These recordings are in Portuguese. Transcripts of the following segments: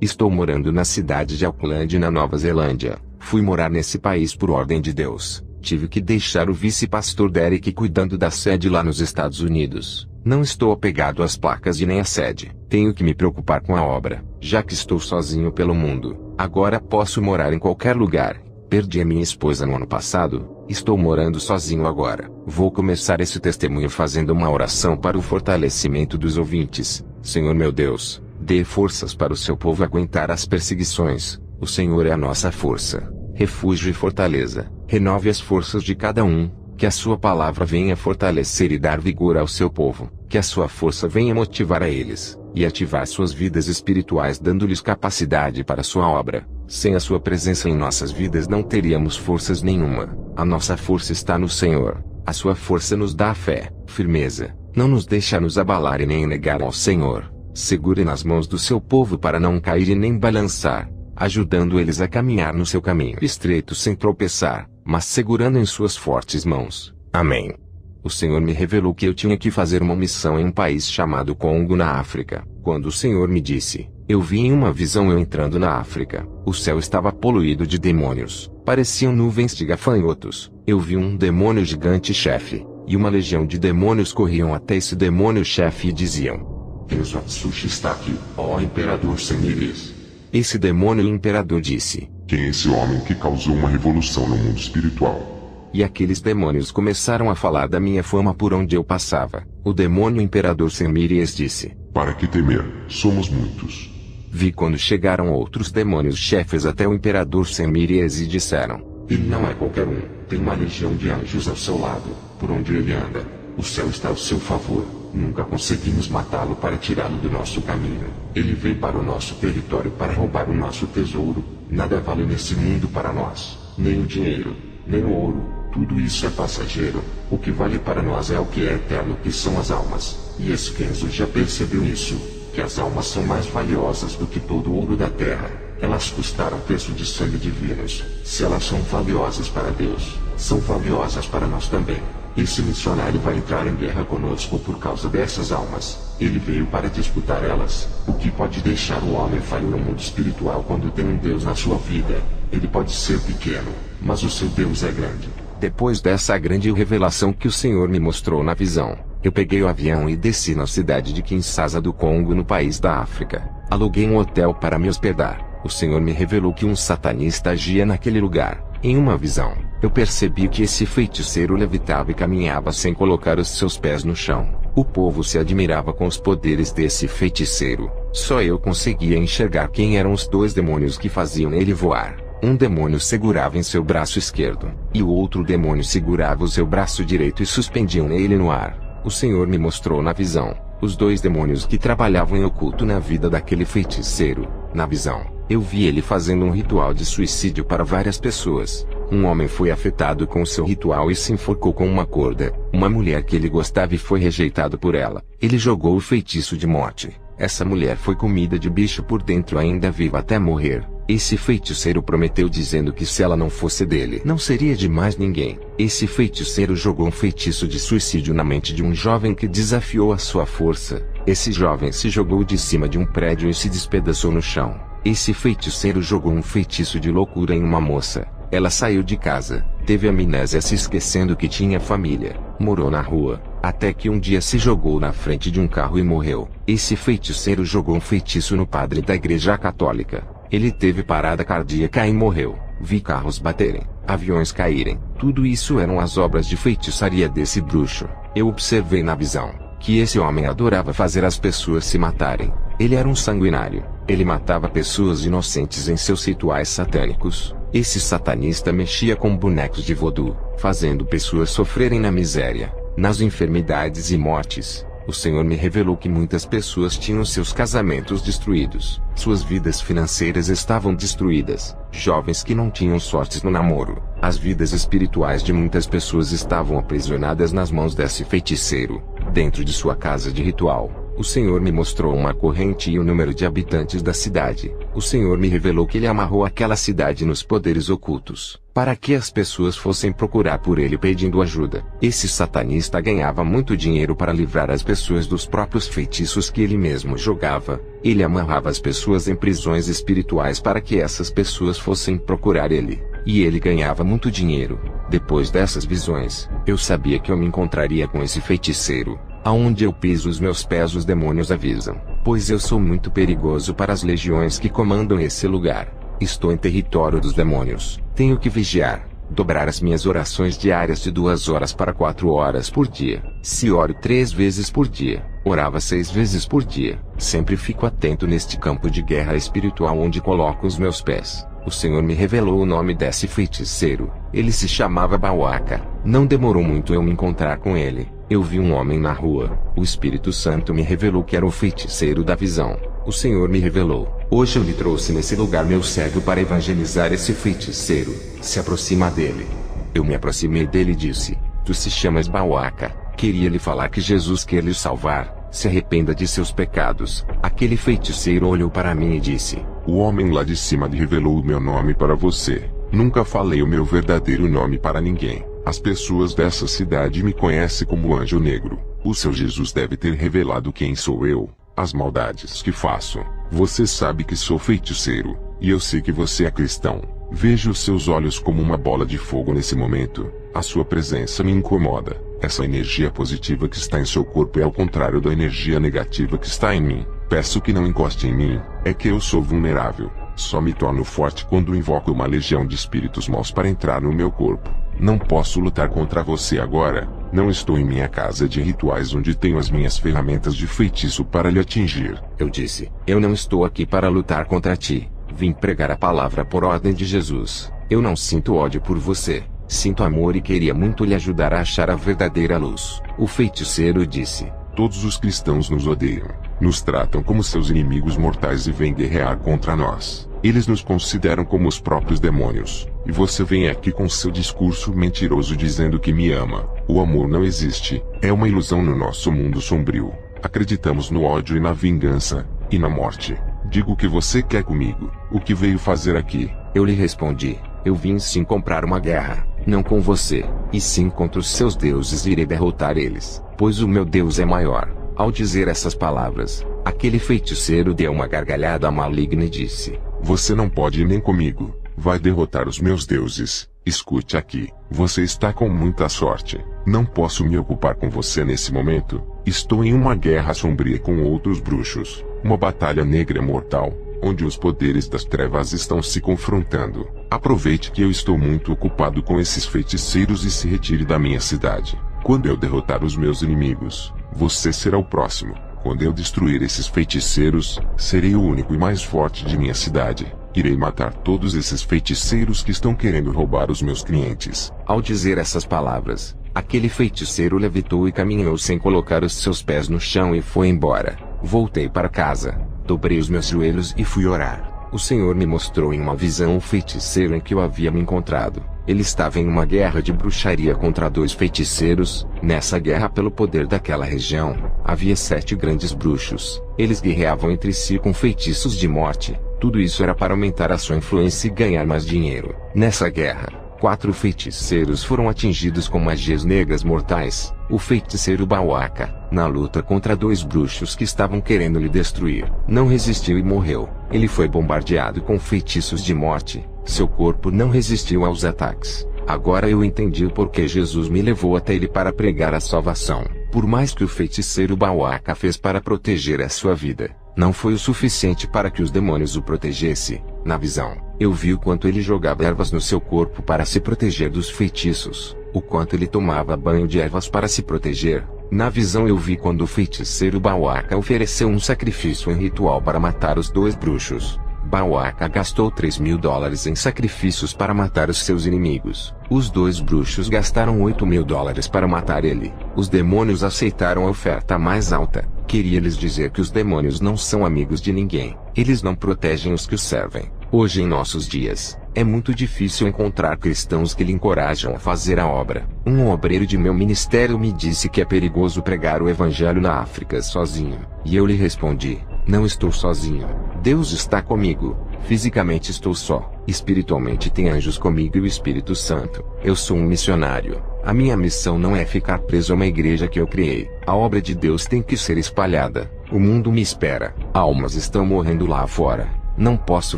Estou morando na cidade de Auckland, na Nova Zelândia. Fui morar nesse país por ordem de Deus. Tive que deixar o vice-pastor Derek cuidando da sede lá nos Estados Unidos. Não estou apegado às placas e nem à sede. Tenho que me preocupar com a obra, já que estou sozinho pelo mundo. Agora posso morar em qualquer lugar. Perdi a minha esposa no ano passado. Estou morando sozinho agora. Vou começar esse testemunho fazendo uma oração para o fortalecimento dos ouvintes. Senhor meu Deus, dê forças para o seu povo aguentar as perseguições. O Senhor é a nossa força, refúgio e fortaleza. Renove as forças de cada um. Que a sua palavra venha fortalecer e dar vigor ao seu povo. Que a sua força venha motivar a eles, e ativar suas vidas espirituais, dando-lhes capacidade para a sua obra. Sem a sua presença em nossas vidas não teríamos forças nenhuma. A nossa força está no Senhor. A sua força nos dá fé, firmeza. Não nos deixa nos abalar e nem negar ao Senhor. Segure nas mãos do seu povo para não cair e nem balançar, ajudando eles a caminhar no seu caminho estreito sem tropeçar, mas segurando em suas fortes mãos. Amém. O Senhor me revelou que eu tinha que fazer uma missão em um país chamado Congo, na África. Quando o Senhor me disse, eu vi em uma visão eu entrando na África. O céu estava poluído de demônios. Pareciam nuvens de gafanhotos. Eu vi um demônio gigante chefe, e uma legião de demônios corriam até esse demônio chefe e diziam: Deus Atsushi está aqui, ó Imperador Semires. Esse demônio imperador disse: Quem é esse homem que causou uma revolução no mundo espiritual? E aqueles demônios começaram a falar da minha fama por onde eu passava. O demônio imperador Semírias disse: Para que temer? Somos muitos. Vi quando chegaram outros demônios chefes até o imperador Semírias e disseram: Ele não é qualquer um, tem uma legião de anjos ao seu lado, por onde ele anda. O céu está ao seu favor. Nunca conseguimos matá-lo para tirá-lo do nosso caminho. Ele veio para o nosso território para roubar o nosso tesouro. Nada vale nesse mundo para nós, nem o dinheiro, nem o ouro. Tudo isso é passageiro. O que vale para nós é o que é eterno, que são as almas. E esse Kenzo já percebeu isso, que as almas são mais valiosas do que todo o ouro da terra. Elas custaram preço de sangue divinos. Se elas são valiosas para Deus, são valiosas para nós também. Esse missionário vai entrar em guerra conosco por causa dessas almas. Ele veio para disputar elas. O que pode deixar o homem falho no mundo espiritual quando tem um Deus na sua vida? Ele pode ser pequeno, mas o seu Deus é grande. Depois dessa grande revelação que o Senhor me mostrou na visão, eu peguei o avião e desci na cidade de Kinshasa do Congo, no país da África. Aluguei um hotel para me hospedar. O Senhor me revelou que um satanista agia naquele lugar. Em uma visão, eu percebi que esse feiticeiro levitava e caminhava sem colocar os seus pés no chão. O povo se admirava com os poderes desse feiticeiro. Só eu conseguia enxergar quem eram os dois demônios que faziam ele voar. Um demônio segurava em seu braço esquerdo, e o outro demônio segurava o seu braço direito e suspendiam ele no ar. O Senhor me mostrou na visão os dois demônios que trabalhavam em oculto na vida daquele feiticeiro. Na visão, eu vi ele fazendo um ritual de suicídio para várias pessoas. Um homem foi afetado com o seu ritual e se enforcou com uma corda. Uma mulher que ele gostava e foi rejeitado por ela. Ele jogou o feitiço de morte. Essa mulher foi comida de bicho por dentro, ainda viva até morrer. Esse feiticeiro prometeu dizendo que se ela não fosse dele, não seria de mais ninguém. Esse feiticeiro jogou um feitiço de suicídio na mente de um jovem que desafiou a sua força. Esse jovem se jogou de cima de um prédio e se despedaçou no chão. Esse feiticeiro jogou um feitiço de loucura em uma moça. Ela saiu de casa, teve amnésia, se esquecendo que tinha família, morou na rua, até que um dia se jogou na frente de um carro e morreu. Esse feiticeiro jogou um feitiço no padre da igreja católica. Ele teve parada cardíaca e morreu. Vi carros baterem, aviões caírem. Tudo isso eram as obras de feitiçaria desse bruxo. Eu observei na visão que esse homem adorava fazer as pessoas se matarem. Ele era um sanguinário. Ele matava pessoas inocentes em seus rituais satânicos. Esse satanista mexia com bonecos de voodoo, fazendo pessoas sofrerem na miséria, nas enfermidades e mortes. O Senhor me revelou que muitas pessoas tinham seus casamentos destruídos. Suas vidas financeiras estavam destruídas. Jovens que não tinham sortes no namoro. As vidas espirituais de muitas pessoas estavam aprisionadas nas mãos desse feiticeiro. Dentro de sua casa de ritual, O Senhor me mostrou uma corrente e o número de habitantes da cidade. O Senhor me revelou que ele amarrou aquela cidade nos poderes ocultos, para que as pessoas fossem procurar por ele pedindo ajuda. Esse satanista ganhava muito dinheiro para livrar as pessoas dos próprios feitiços que ele mesmo jogava. Ele amarrava as pessoas em prisões espirituais para que essas pessoas fossem procurar ele. E ele ganhava muito dinheiro. Depois dessas visões, eu sabia que eu me encontraria com esse feiticeiro. Aonde eu piso os meus pés os demônios avisam, pois eu sou muito perigoso para as legiões que comandam esse lugar. Estou em território dos demônios. Tenho que vigiar, dobrar as minhas orações diárias de 2 horas para 4 horas por dia. Se oro 3 vezes por dia, orava 6 vezes por dia. Sempre fico atento neste campo de guerra espiritual onde coloco os meus pés. O Senhor me revelou o nome desse feiticeiro. Ele se chamava Bauaca. Não demorou muito eu me encontrar com ele. Eu vi um homem na rua. O Espírito Santo me revelou que era o feiticeiro da visão. O Senhor me revelou. Hoje eu lhe trouxe nesse lugar meu cego para evangelizar esse feiticeiro. Se aproxima dele. Eu me aproximei dele e disse: Tu se chamas Bauaca. Queria lhe falar que Jesus quer lhe salvar. Se arrependa de seus pecados. Aquele feiticeiro olhou para mim e disse: O homem lá de cima lhe revelou o meu nome para você. Nunca falei o meu verdadeiro nome para ninguém. As pessoas dessa cidade me conhecem como Anjo Negro. O seu Jesus deve ter revelado quem sou eu, as maldades que faço. Você sabe que sou feiticeiro, e eu sei que você é cristão. Vejo os seus olhos como uma bola de fogo nesse momento. A sua presença me incomoda. Essa energia positiva que está em seu corpo é ao contrário da energia negativa que está em mim. Peço que não encoste em mim. É que eu sou vulnerável. Só me torno forte quando invoco uma legião de espíritos maus para entrar no meu corpo. Não posso lutar contra você agora. Não estou em minha casa de rituais onde tenho as minhas ferramentas de feitiço para lhe atingir. Eu disse: Eu não estou aqui para lutar contra ti. Vim pregar a palavra por ordem de Jesus. Eu não sinto ódio por você. Sinto amor e queria muito lhe ajudar a achar a verdadeira luz. O feiticeiro disse: Todos os cristãos nos odeiam. Nos tratam como seus inimigos mortais e vêm guerrear contra nós. Eles nos consideram como os próprios demônios. E você vem aqui com seu discurso mentiroso dizendo que me ama. O amor não existe. É uma ilusão no nosso mundo sombrio. Acreditamos no ódio e na vingança, e na morte. Diga o que você quer comigo. O que veio fazer aqui? Eu lhe respondi: Eu vim sim comprar uma guerra. Não com você, e sim contra os seus deuses irei derrotar eles, pois o meu Deus é maior. Ao dizer essas palavras, aquele feiticeiro deu uma gargalhada maligna e disse: Você não pode ir nem comigo. Vai derrotar os meus deuses. Escute aqui. Você está com muita sorte. Não posso me ocupar com você nesse momento. Estou em uma guerra sombria com outros bruxos. Uma batalha negra mortal, onde os poderes das trevas estão se confrontando. Aproveite que eu estou muito ocupado com esses feiticeiros e se retire da minha cidade. Quando eu derrotar os meus inimigos, você será o próximo. Quando eu destruir esses feiticeiros, serei o único e mais forte de minha cidade. Irei matar todos esses feiticeiros que estão querendo roubar os meus clientes. Ao dizer essas palavras, aquele feiticeiro levitou e caminhou sem colocar os seus pés no chão e foi embora. Voltei para casa, dobrei os meus joelhos e fui orar. O Senhor me mostrou em uma visão o feiticeiro em que eu havia me encontrado. Ele estava em uma guerra de bruxaria contra 2 feiticeiros. Nessa guerra, pelo poder daquela região, havia 7 grandes bruxos. Eles guerreavam entre si com feitiços de morte. Tudo isso era para aumentar a sua influência e ganhar mais dinheiro. Nessa guerra, 4 feiticeiros foram atingidos com magias negras mortais. O feiticeiro Bauaca, na luta contra 2 bruxos que estavam querendo lhe destruir, não resistiu e morreu. Ele foi bombardeado com feitiços de morte. Seu corpo não resistiu aos ataques. Agora eu entendi o porquê Jesus me levou até ele para pregar a salvação. Por mais que o feiticeiro Bauaca fez para proteger a sua vida, não foi o suficiente para que os demônios o protegessem. Na visão, eu vi o quanto ele jogava ervas no seu corpo para se proteger dos feitiços, o quanto ele tomava banho de ervas para se proteger. Na visão eu vi quando o feiticeiro Bauaca ofereceu um sacrifício em ritual para matar os 2 bruxos. Bauaca gastou $3.000 em sacrifícios para matar os seus inimigos. Os 2 bruxos gastaram $8.000 para matar ele. Os demônios aceitaram a oferta mais alta. Queria lhes dizer que os demônios não são amigos de ninguém. Eles não protegem os que os servem. Hoje em nossos dias, é muito difícil encontrar cristãos que lhe encorajam a fazer a obra. Um obreiro de meu ministério me disse que é perigoso pregar o evangelho na África sozinho. E eu lhe respondi: não estou sozinho. Deus está comigo. Fisicamente estou só. Espiritualmente tem anjos comigo e o Espírito Santo. Eu sou um missionário. A minha missão não é ficar preso a uma igreja que eu criei. A obra de Deus tem que ser espalhada. O mundo me espera. Almas estão morrendo lá fora. Não posso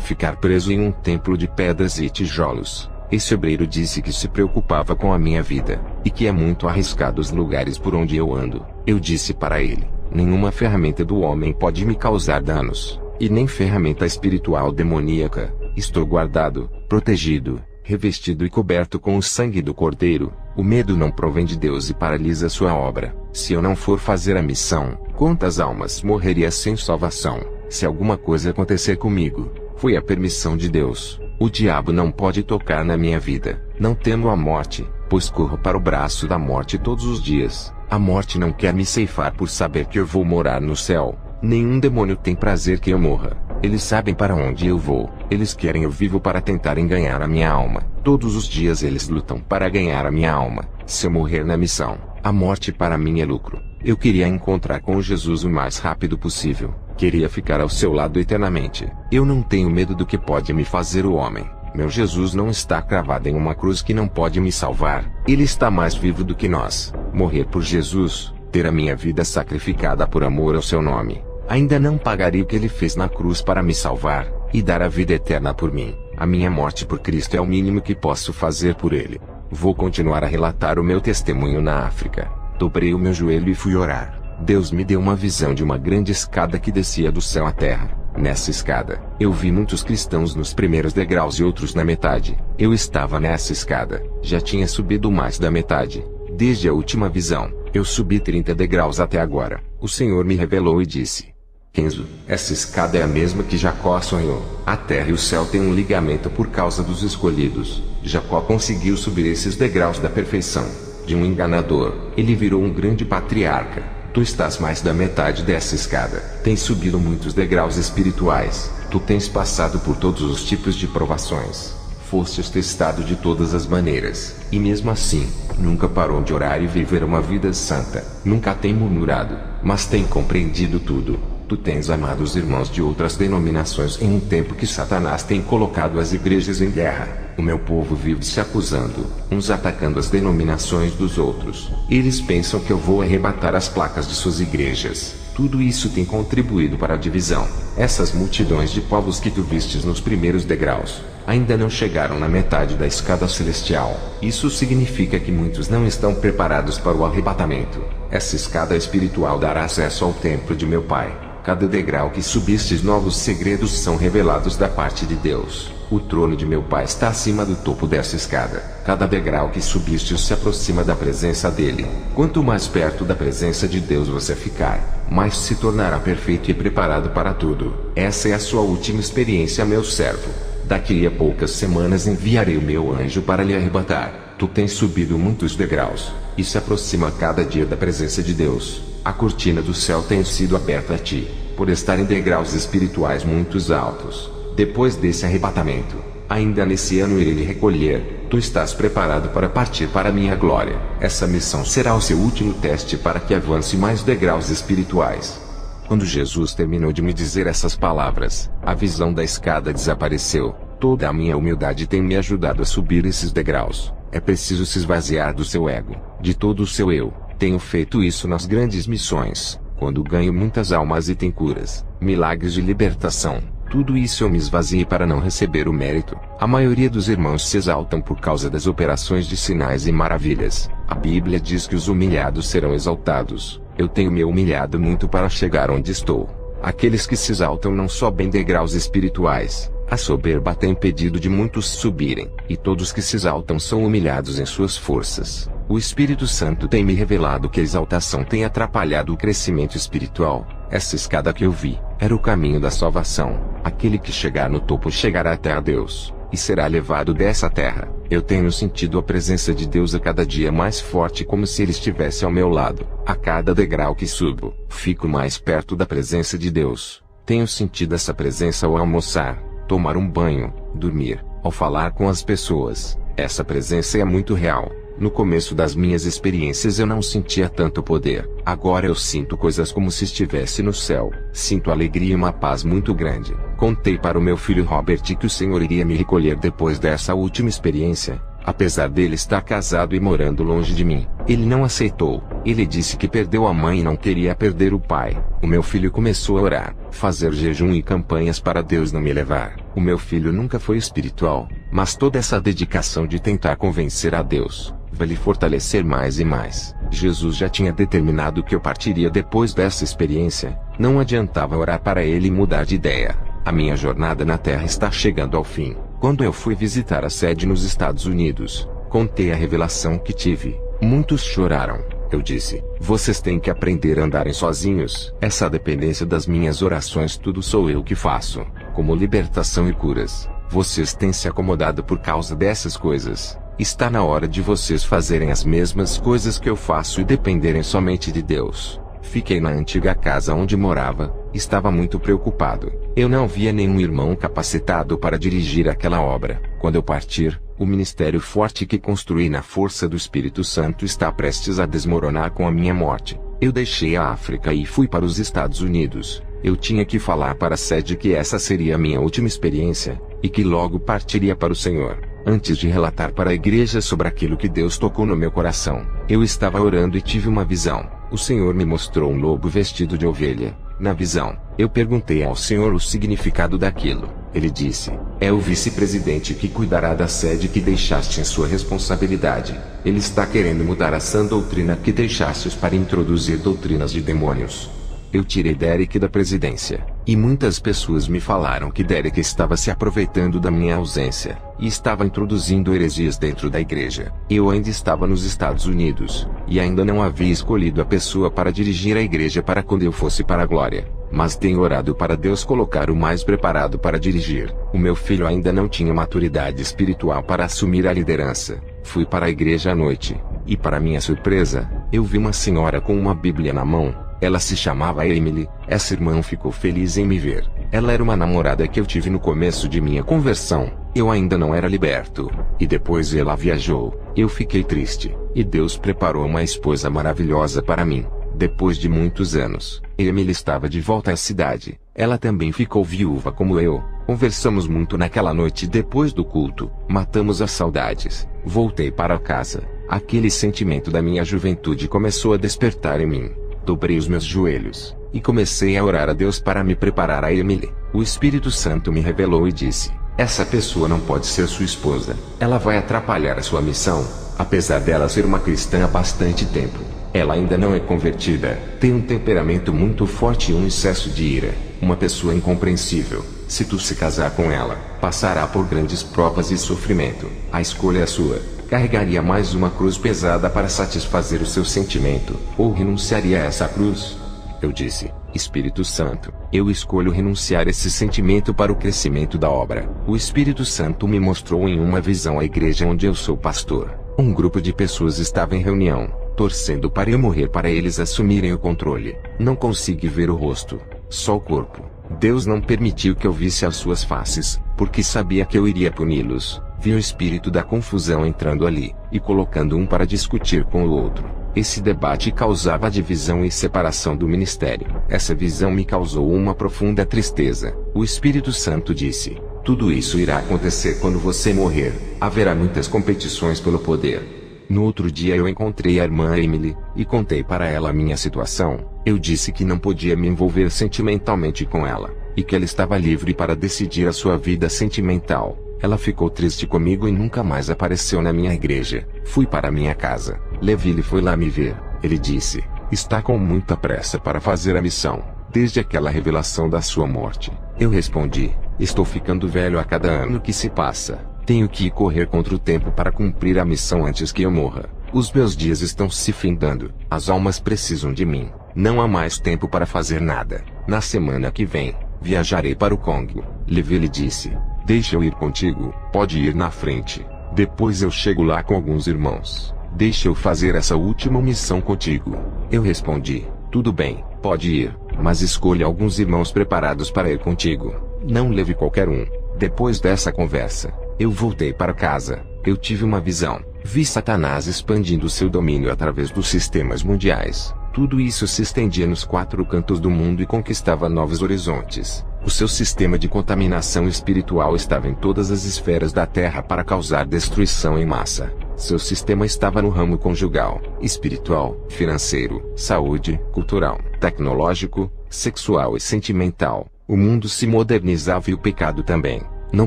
ficar preso em um templo de pedras e tijolos. Esse obreiro disse que se preocupava com a minha vida, e que é muito arriscado os lugares por onde eu ando. Eu disse para ele: nenhuma ferramenta do homem pode me causar danos, e nem ferramenta espiritual demoníaca. Estou guardado, protegido, revestido e coberto com o sangue do Cordeiro. O medo não provém de Deus e paralisa sua obra. Se eu não for fazer a missão, quantas almas morreria sem salvação? Se alguma coisa acontecer comigo, foi a permissão de Deus. O diabo não pode tocar na minha vida. Não temo a morte, pois corro para o braço da morte todos os dias. A morte não quer me ceifar por saber que eu vou morar no céu. Nenhum demônio tem prazer que eu morra. Eles sabem para onde eu vou. Eles querem eu vivo para tentarem ganhar a minha alma. Todos os dias eles lutam para ganhar a minha alma. Se eu morrer na missão, a morte para mim é lucro. Eu queria encontrar com Jesus o mais rápido possível. Queria ficar ao seu lado eternamente. Eu não tenho medo do que pode me fazer o homem. Meu Jesus não está cravado em uma cruz que não pode me salvar. Ele está mais vivo do que nós. Morrer por Jesus, ter a minha vida sacrificada por amor ao seu nome. Ainda não pagaria o que ele fez na cruz para me salvar, e dar a vida eterna por mim. A minha morte por Cristo é o mínimo que posso fazer por ele. Vou continuar a relatar o meu testemunho na África. Dobrei o meu joelho e fui orar. Deus me deu uma visão de uma grande escada que descia do céu à terra. Nessa escada, eu vi muitos cristãos nos primeiros degraus e outros na metade. Eu estava nessa escada, já tinha subido mais da metade. Desde a última visão, eu subi 30 degraus até agora. O Senhor me revelou e disse: Kenzo, essa escada é a mesma que Jacó sonhou. A terra e o céu têm um ligamento por causa dos escolhidos. Jacó conseguiu subir esses degraus da perfeição. De um enganador, ele virou um grande patriarca. Tu estás mais da metade dessa escada. Tens subido muitos degraus espirituais. Tu tens passado por todos os tipos de provações. Fostes testado de todas as maneiras. E mesmo assim, nunca parou de orar e viver uma vida santa. Nunca tem murmurado, mas tem compreendido tudo. Tu tens amado os irmãos de outras denominações em um tempo que Satanás tem colocado as igrejas em guerra. O meu povo vive se acusando, uns atacando as denominações dos outros. Eles pensam que eu vou arrebatar as placas de suas igrejas. Tudo isso tem contribuído para a divisão. Essas multidões de povos que tu vistes nos primeiros degraus, ainda não chegaram na metade da escada celestial. Isso significa que muitos não estão preparados para o arrebatamento. Essa escada espiritual dará acesso ao templo de meu Pai. Cada degrau que subistes, novos segredos são revelados da parte de Deus. O trono de meu Pai está acima do topo dessa escada. Cada degrau que subistes se aproxima da presença dele. Quanto mais perto da presença de Deus você ficar, mais se tornará perfeito e preparado para tudo. Essa é a sua última experiência, meu servo. Daqui a poucas semanas enviarei o meu anjo para lhe arrebatar. Tu tens subido muitos degraus, e se aproxima cada dia da presença de Deus. A cortina do céu tem sido aberta a ti, por estar em degraus espirituais muito altos. Depois desse arrebatamento, ainda nesse ano irei lhe recolher. Tu estás preparado para partir para a minha glória. Essa missão será o seu último teste para que avance mais degraus espirituais. Quando Jesus terminou de me dizer essas palavras, a visão da escada desapareceu. Toda a minha humildade tem me ajudado a subir esses degraus. É preciso se esvaziar do seu ego, de todo o seu eu. Tenho feito isso nas grandes missões, quando ganho muitas almas e tem curas, milagres de libertação. Tudo isso eu me esvaziei para não receber o mérito. A maioria dos irmãos se exaltam por causa das operações de sinais e maravilhas. A Bíblia diz que os humilhados serão exaltados. Eu tenho me humilhado muito para chegar onde estou. Aqueles que se exaltam não sobem degraus espirituais. A soberba tem impedido de muitos subirem, e todos que se exaltam são humilhados em suas forças. O Espírito Santo tem me revelado que a exaltação tem atrapalhado o crescimento espiritual. Essa escada que eu vi, era o caminho da salvação. Aquele que chegar no topo chegará até a Deus, e será levado dessa terra. Eu tenho sentido a presença de Deus a cada dia mais forte, como se Ele estivesse ao meu lado. A cada degrau que subo, fico mais perto da presença de Deus. Tenho sentido essa presença ao almoçar. tomar um banho, dormir, ao falar com as pessoas. Essa presença é muito real. No começo das minhas experiências eu não sentia tanto poder. Agora eu sinto coisas como se estivesse no céu. Sinto alegria e uma paz muito grande. Contei para o meu filho Robert que o Senhor iria me recolher depois dessa última experiência. Apesar dele estar casado e morando longe de mim, ele não aceitou. Ele disse que perdeu a mãe e não queria perder o pai. O meu filho começou a orar, fazer jejum e campanhas para Deus não me levar. O meu filho nunca foi espiritual, mas toda essa dedicação de tentar convencer a Deus vai lhe fortalecer mais e mais. Jesus já tinha determinado que eu partiria depois dessa experiência. Não adiantava orar para ele mudar de ideia. A minha jornada na Terra está chegando ao fim. Quando eu fui visitar a sede nos Estados Unidos, contei a revelação que tive. Muitos choraram. Eu disse: vocês têm que aprender a andarem sozinhos. Essa dependência das minhas orações tudo sou eu que faço, como libertação e curas. Vocês têm se acomodado por causa dessas coisas. Está na hora de vocês fazerem as mesmas coisas que eu faço e dependerem somente de Deus. Fiquei na antiga casa onde morava. Estava muito preocupado. Eu não via nenhum irmão capacitado para dirigir aquela obra. Quando eu partir, o ministério forte que construí na força do Espírito Santo está prestes a desmoronar com a minha morte. Eu deixei a África e fui para os Estados Unidos. Eu tinha que falar para a sede que essa seria a minha última experiência, e que logo partiria para o Senhor. Antes de relatar para a igreja sobre aquilo que Deus tocou no meu coração, eu estava orando e tive uma visão. O Senhor me mostrou um lobo vestido de ovelha. Na visão, eu perguntei ao Senhor o significado daquilo. Ele disse: é o vice-presidente que cuidará da sede que deixaste em sua responsabilidade. Ele está querendo mudar a sã doutrina que deixastes para introduzir doutrinas de demônios. Eu tirei Derek da presidência, e muitas pessoas me falaram que Derek estava se aproveitando da minha ausência, e estava introduzindo heresias dentro da igreja. Eu ainda estava nos Estados Unidos, e ainda não havia escolhido a pessoa para dirigir a igreja para quando eu fosse para a glória. Mas tenho orado para Deus colocar o mais preparado para dirigir. O meu filho ainda não tinha maturidade espiritual para assumir a liderança. Fui para a igreja à noite, e para minha surpresa, eu vi uma senhora com uma Bíblia na mão. Ela se chamava Emily. Essa irmã ficou feliz em me ver. Ela era uma namorada que eu tive no começo de minha conversão. Eu ainda não era liberto. E depois ela viajou. Eu fiquei triste. E Deus preparou uma esposa maravilhosa para mim. Depois de muitos anos, Emily estava de volta à cidade. Ela também ficou viúva como eu. Conversamos muito naquela noite depois do culto. Matamos as saudades. Voltei para casa. Aquele sentimento da minha juventude começou a despertar em mim. Dobrei os meus joelhos, e comecei a orar a Deus para me preparar a Emily. O Espírito Santo me revelou e disse: essa pessoa não pode ser sua esposa. Ela vai atrapalhar a sua missão. Apesar dela ser uma cristã há bastante tempo, ela ainda não é convertida. Tem um temperamento muito forte e um excesso de ira. Uma pessoa incompreensível. Se tu se casar com ela, passará por grandes provas e sofrimento. A escolha é sua. Carregaria mais uma cruz pesada para satisfazer o seu sentimento, ou renunciaria a essa cruz? Eu disse: Espírito Santo, eu escolho renunciar esse sentimento para o crescimento da obra. O Espírito Santo me mostrou em uma visão a igreja onde eu sou pastor. Um grupo de pessoas estava em reunião, torcendo para eu morrer para eles assumirem o controle. Não consegui ver o rosto, só o corpo. Deus não permitiu que eu visse as suas faces, porque sabia que eu iria puni-los. Vi o espírito da confusão entrando ali, e colocando um para discutir com o outro. Esse debate causava divisão e separação do ministério. Essa visão me causou uma profunda tristeza. O Espírito Santo disse: tudo isso irá acontecer quando você morrer. Haverá muitas competições pelo poder. No outro dia eu encontrei a irmã Emily, e contei para ela a minha situação. Eu disse que não podia me envolver sentimentalmente com ela, e que ela estava livre para decidir a sua vida sentimental. Ela ficou triste comigo e nunca mais apareceu na minha igreja. Fui para minha casa. Levi foi lá me ver. Ele disse: está com muita pressa para fazer a missão, desde aquela revelação da sua morte. Eu respondi: estou ficando velho a cada ano que se passa. Tenho que correr contra o tempo para cumprir a missão antes que eu morra. Os meus dias estão se findando. As almas precisam de mim. Não há mais tempo para fazer nada. Na semana que vem, viajarei para o Congo. Levi lhe disse: deixa eu ir contigo. Pode ir na frente. Depois eu chego lá com alguns irmãos. Deixa eu fazer essa última missão contigo. Eu respondi: tudo bem, pode ir, mas escolha alguns irmãos preparados para ir contigo. Não leve qualquer um. Depois dessa conversa, eu voltei para casa. Eu tive uma visão. Vi Satanás expandindo seu domínio através dos sistemas mundiais. Tudo isso se estendia nos 4 cantos do mundo e conquistava novos horizontes. O seu sistema de contaminação espiritual estava em todas as esferas da Terra para causar destruição em massa. Seu sistema estava no ramo conjugal, espiritual, financeiro, saúde, cultural, tecnológico, sexual e sentimental. O mundo se modernizava e o pecado também. Não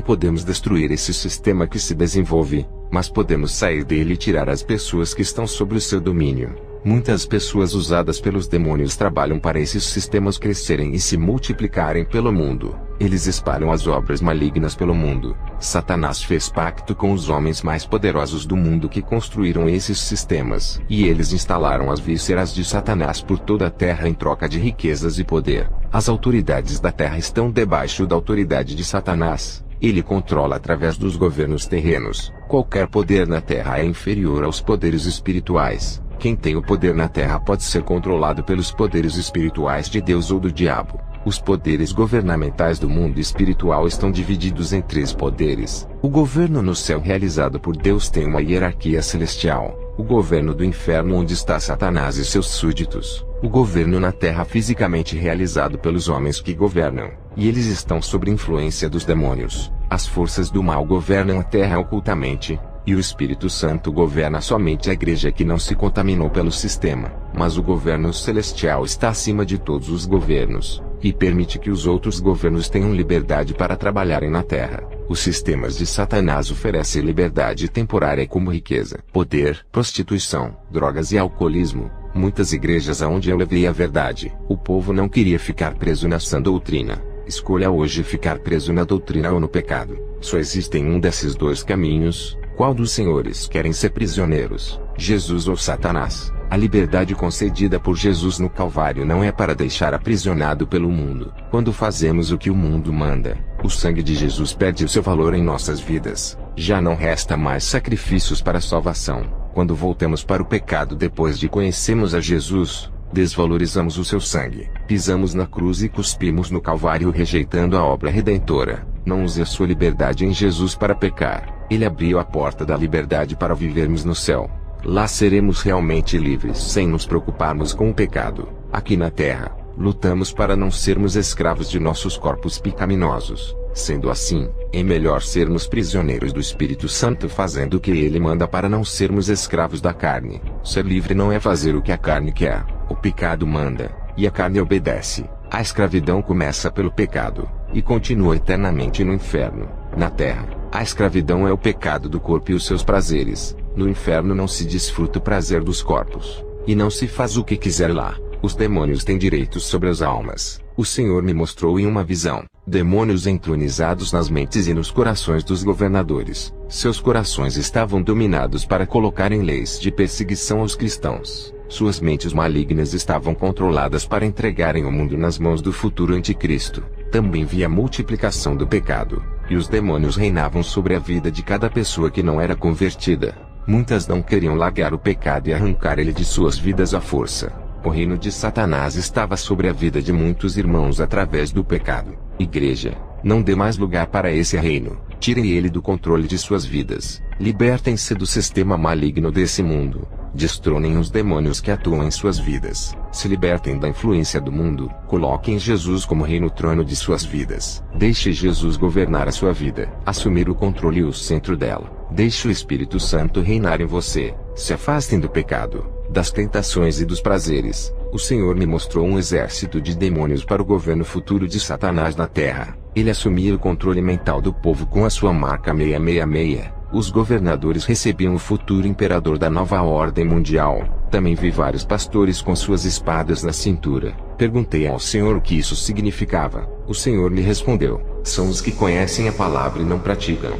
podemos destruir esse sistema que se desenvolve, mas podemos sair dele e tirar as pessoas que estão sob o seu domínio. Muitas pessoas usadas pelos demônios trabalham para esses sistemas crescerem e se multiplicarem pelo mundo. Eles espalham as obras malignas pelo mundo. Satanás fez pacto com os homens mais poderosos do mundo que construíram esses sistemas. E eles instalaram as vísceras de Satanás por toda a terra em troca de riquezas e poder. As autoridades da terra estão debaixo da autoridade de Satanás. Ele controla através dos governos terrenos. Qualquer poder na terra é inferior aos poderes espirituais. Quem tem o poder na terra pode ser controlado pelos poderes espirituais de Deus ou do diabo. Os poderes governamentais do mundo espiritual estão divididos em 3 poderes. O governo no céu realizado por Deus tem uma hierarquia celestial. O governo do inferno onde está Satanás e seus súditos. O governo na terra fisicamente realizado pelos homens que governam. E eles estão sob influência dos demônios. As forças do mal governam a terra ocultamente. E o Espírito Santo governa somente a igreja que não se contaminou pelo sistema. Mas o governo celestial está acima de todos os governos, e permite que os outros governos tenham liberdade para trabalharem na terra. Os sistemas de Satanás oferecem liberdade temporária como riqueza, poder, prostituição, drogas e alcoolismo. Muitas igrejas aonde eu levei a verdade, o povo não queria ficar preso na sã doutrina. Escolha hoje ficar preso na doutrina ou no pecado. Só existem um desses 2 caminhos. Qual dos senhores querem ser prisioneiros, Jesus ou Satanás? A liberdade concedida por Jesus no Calvário não é para deixar aprisionado pelo mundo. Quando fazemos o que o mundo manda, o sangue de Jesus perde o seu valor em nossas vidas. Já não resta mais sacrifícios para a salvação. Quando voltamos para o pecado depois de conhecermos a Jesus, desvalorizamos o seu sangue, pisamos na cruz e cuspimos no Calvário rejeitando a obra redentora. Não use a sua liberdade em Jesus para pecar. Ele abriu a porta da liberdade para vivermos no céu. Lá seremos realmente livres sem nos preocuparmos com o pecado. Aqui na terra, lutamos para não sermos escravos de nossos corpos pecaminosos. Sendo assim, é melhor sermos prisioneiros do Espírito Santo fazendo o que ele manda para não sermos escravos da carne. Ser livre não é fazer o que a carne quer. O pecado manda, e a carne obedece. A escravidão começa pelo pecado, e continua eternamente no inferno. Na terra, a escravidão é o pecado do corpo e os seus prazeres. No inferno não se desfruta o prazer dos corpos, e não se faz o que quiser lá. Os demônios têm direitos sobre as almas. O Senhor me mostrou em uma visão, demônios entronizados nas mentes e nos corações dos governadores. Seus corações estavam dominados para colocarem leis de perseguição aos cristãos. Suas mentes malignas estavam controladas para entregarem o mundo nas mãos do futuro anticristo. Também vi a multiplicação do pecado, e os demônios reinavam sobre a vida de cada pessoa que não era convertida. Muitas não queriam largar o pecado e arrancar ele de suas vidas à força. O reino de Satanás estava sobre a vida de muitos irmãos através do pecado. Igreja, não dê mais lugar para esse reino. Tirem ele do controle de suas vidas. Libertem-se do sistema maligno desse mundo. Destronem os demônios que atuam em suas vidas. Se libertem da influência do mundo. Coloquem Jesus como rei no trono de suas vidas. Deixe Jesus governar a sua vida. Assumir o controle e o centro dela. Deixe o Espírito Santo reinar em você. Se afastem do pecado, das tentações e dos prazeres. O Senhor me mostrou um exército de demônios para o governo futuro de Satanás na terra. Ele assumia o controle mental do povo com a sua marca 666. Os governadores recebiam o futuro imperador da nova ordem mundial. Também vi vários pastores com suas espadas na cintura. Perguntei ao Senhor o que isso significava. O Senhor me respondeu: são os que conhecem a palavra e não praticam.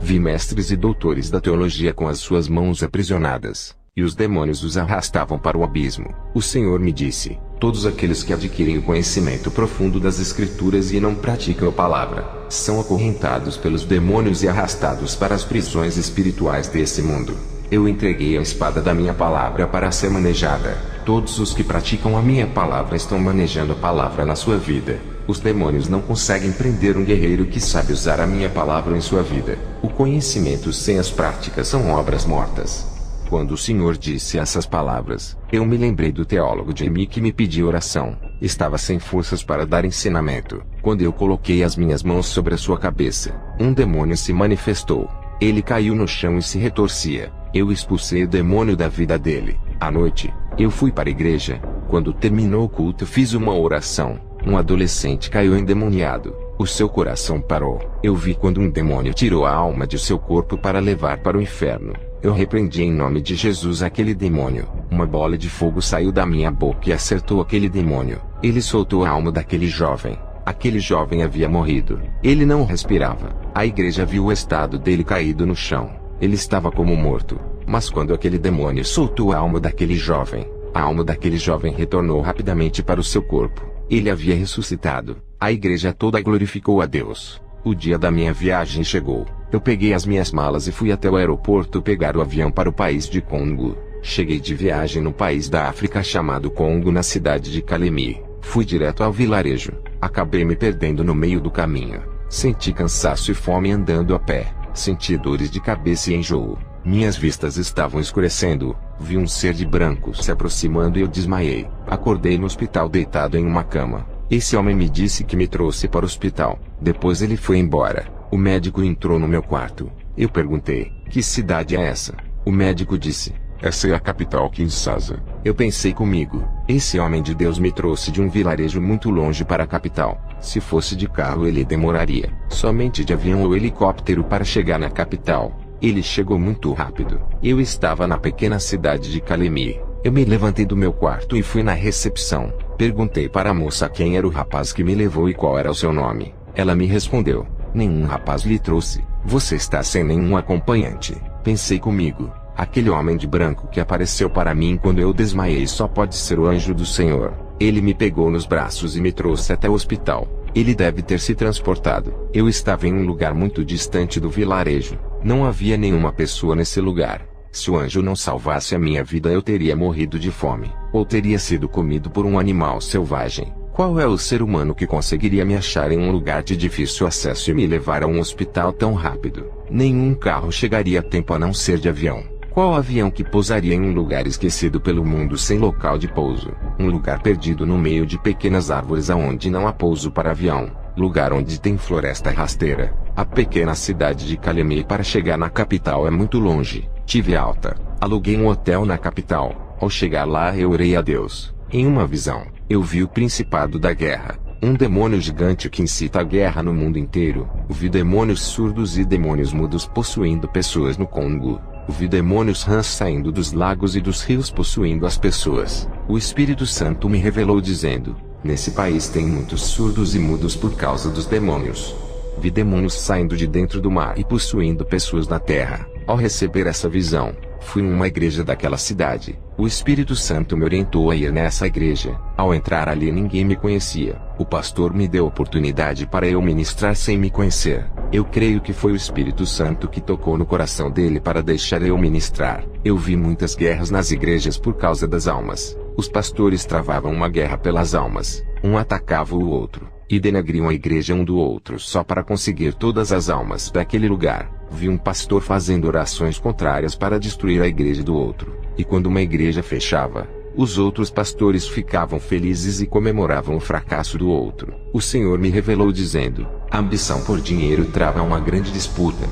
Vi mestres e doutores da teologia com as suas mãos aprisionadas, e os demônios os arrastavam para o abismo. O Senhor me disse: todos aqueles que adquirem o conhecimento profundo das Escrituras e não praticam a palavra, são acorrentados pelos demônios e arrastados para as prisões espirituais desse mundo. Eu entreguei a espada da minha palavra para ser manejada. Todos os que praticam a minha palavra estão manejando a palavra na sua vida. Os demônios não conseguem prender um guerreiro que sabe usar a minha palavra em sua vida. O conhecimento sem as práticas são obras mortas. Quando o Senhor disse essas palavras, eu me lembrei do teólogo Jamie que me pediu oração. Estava sem forças para dar ensinamento. Quando eu coloquei as minhas mãos sobre a sua cabeça, um demônio se manifestou. Ele caiu no chão e se retorcia. Eu expulsei o demônio da vida dele. À noite, eu fui para a igreja. Quando terminou o culto, fiz uma oração. Um adolescente caiu endemoniado. O seu coração parou. Eu vi quando um demônio tirou a alma de seu corpo para levar para o inferno. Eu repreendi em nome de Jesus aquele demônio. Uma bola de fogo saiu da minha boca e acertou aquele demônio. Ele soltou a alma daquele jovem. Aquele jovem havia morrido. Ele não respirava. A igreja viu o estado dele caído no chão. Ele estava como morto. Mas quando aquele demônio soltou a alma daquele jovem, a alma daquele jovem retornou rapidamente para o seu corpo. Ele havia ressuscitado. A igreja toda glorificou a Deus. O dia da minha viagem chegou. Eu peguei as minhas malas e fui até o aeroporto pegar o avião para o país de Congo. Cheguei de viagem no país da África chamado Congo na cidade de Kalemi. Fui direto ao vilarejo. Acabei me perdendo no meio do caminho. Senti cansaço e fome andando a pé. Senti dores de cabeça e enjoo. Minhas vistas estavam escurecendo. Vi um ser de branco se aproximando e eu desmaiei. Acordei no hospital deitado em uma cama. Esse homem me disse que me trouxe para o hospital. Depois ele foi embora. O médico entrou no meu quarto. Eu perguntei: que cidade é essa? O médico disse: essa é a capital, Kinshasa. Eu pensei comigo: esse homem de Deus me trouxe de um vilarejo muito longe para a capital. Se fosse de carro ele demoraria. Somente de avião ou helicóptero para chegar na capital. Ele chegou muito rápido. Eu estava na pequena cidade de Kalemi. Eu me levantei do meu quarto e fui na recepção. Perguntei para a moça quem era o rapaz que me levou e qual era o seu nome. Ela me respondeu: nenhum rapaz lhe trouxe. Você está sem nenhum acompanhante. Pensei comigo: aquele homem de branco que apareceu para mim quando eu desmaiei só pode ser o anjo do Senhor. Ele me pegou nos braços e me trouxe até o hospital. Ele deve ter se transportado. Eu estava em um lugar muito distante do vilarejo. Não havia nenhuma pessoa nesse lugar. Se o anjo não salvasse a minha vida, eu teria morrido de fome, ou teria sido comido por um animal selvagem. Qual é o ser humano que conseguiria me achar em um lugar de difícil acesso e me levar a um hospital tão rápido? Nenhum carro chegaria a tempo a não ser de avião. Qual avião que pousaria em um lugar esquecido pelo mundo sem local de pouso? Um lugar perdido no meio de pequenas árvores aonde não há pouso para avião. Lugar onde tem floresta rasteira. A pequena cidade de Kalemi para chegar na capital é muito longe. Tive alta. Aluguei um hotel na capital. Ao chegar lá eu orei a Deus. Em uma visão, eu vi o principado da guerra. Um demônio gigante que incita a guerra no mundo inteiro. Vi demônios surdos e demônios mudos possuindo pessoas no Congo. Vi demônios rãs saindo dos lagos e dos rios possuindo as pessoas. O Espírito Santo me revelou dizendo: nesse país tem muitos surdos e mudos por causa dos demônios. Vi demônios saindo de dentro do mar e possuindo pessoas na terra. Ao receber essa visão, fui em uma igreja daquela cidade. O Espírito Santo me orientou a ir nessa igreja. Ao entrar ali ninguém me conhecia. O pastor me deu oportunidade para eu ministrar sem me conhecer. Eu creio que foi o Espírito Santo que tocou no coração dele para deixar eu ministrar. Eu vi muitas guerras nas igrejas por causa das almas. Os pastores travavam uma guerra pelas almas. Um atacava o outro, e denegriam a igreja um do outro só para conseguir todas as almas daquele lugar. Vi um pastor fazendo orações contrárias para destruir a igreja do outro. E quando uma igreja fechava, os outros pastores ficavam felizes e comemoravam o fracasso do outro. O Senhor me revelou dizendo: a ambição por dinheiro trava uma grande disputa.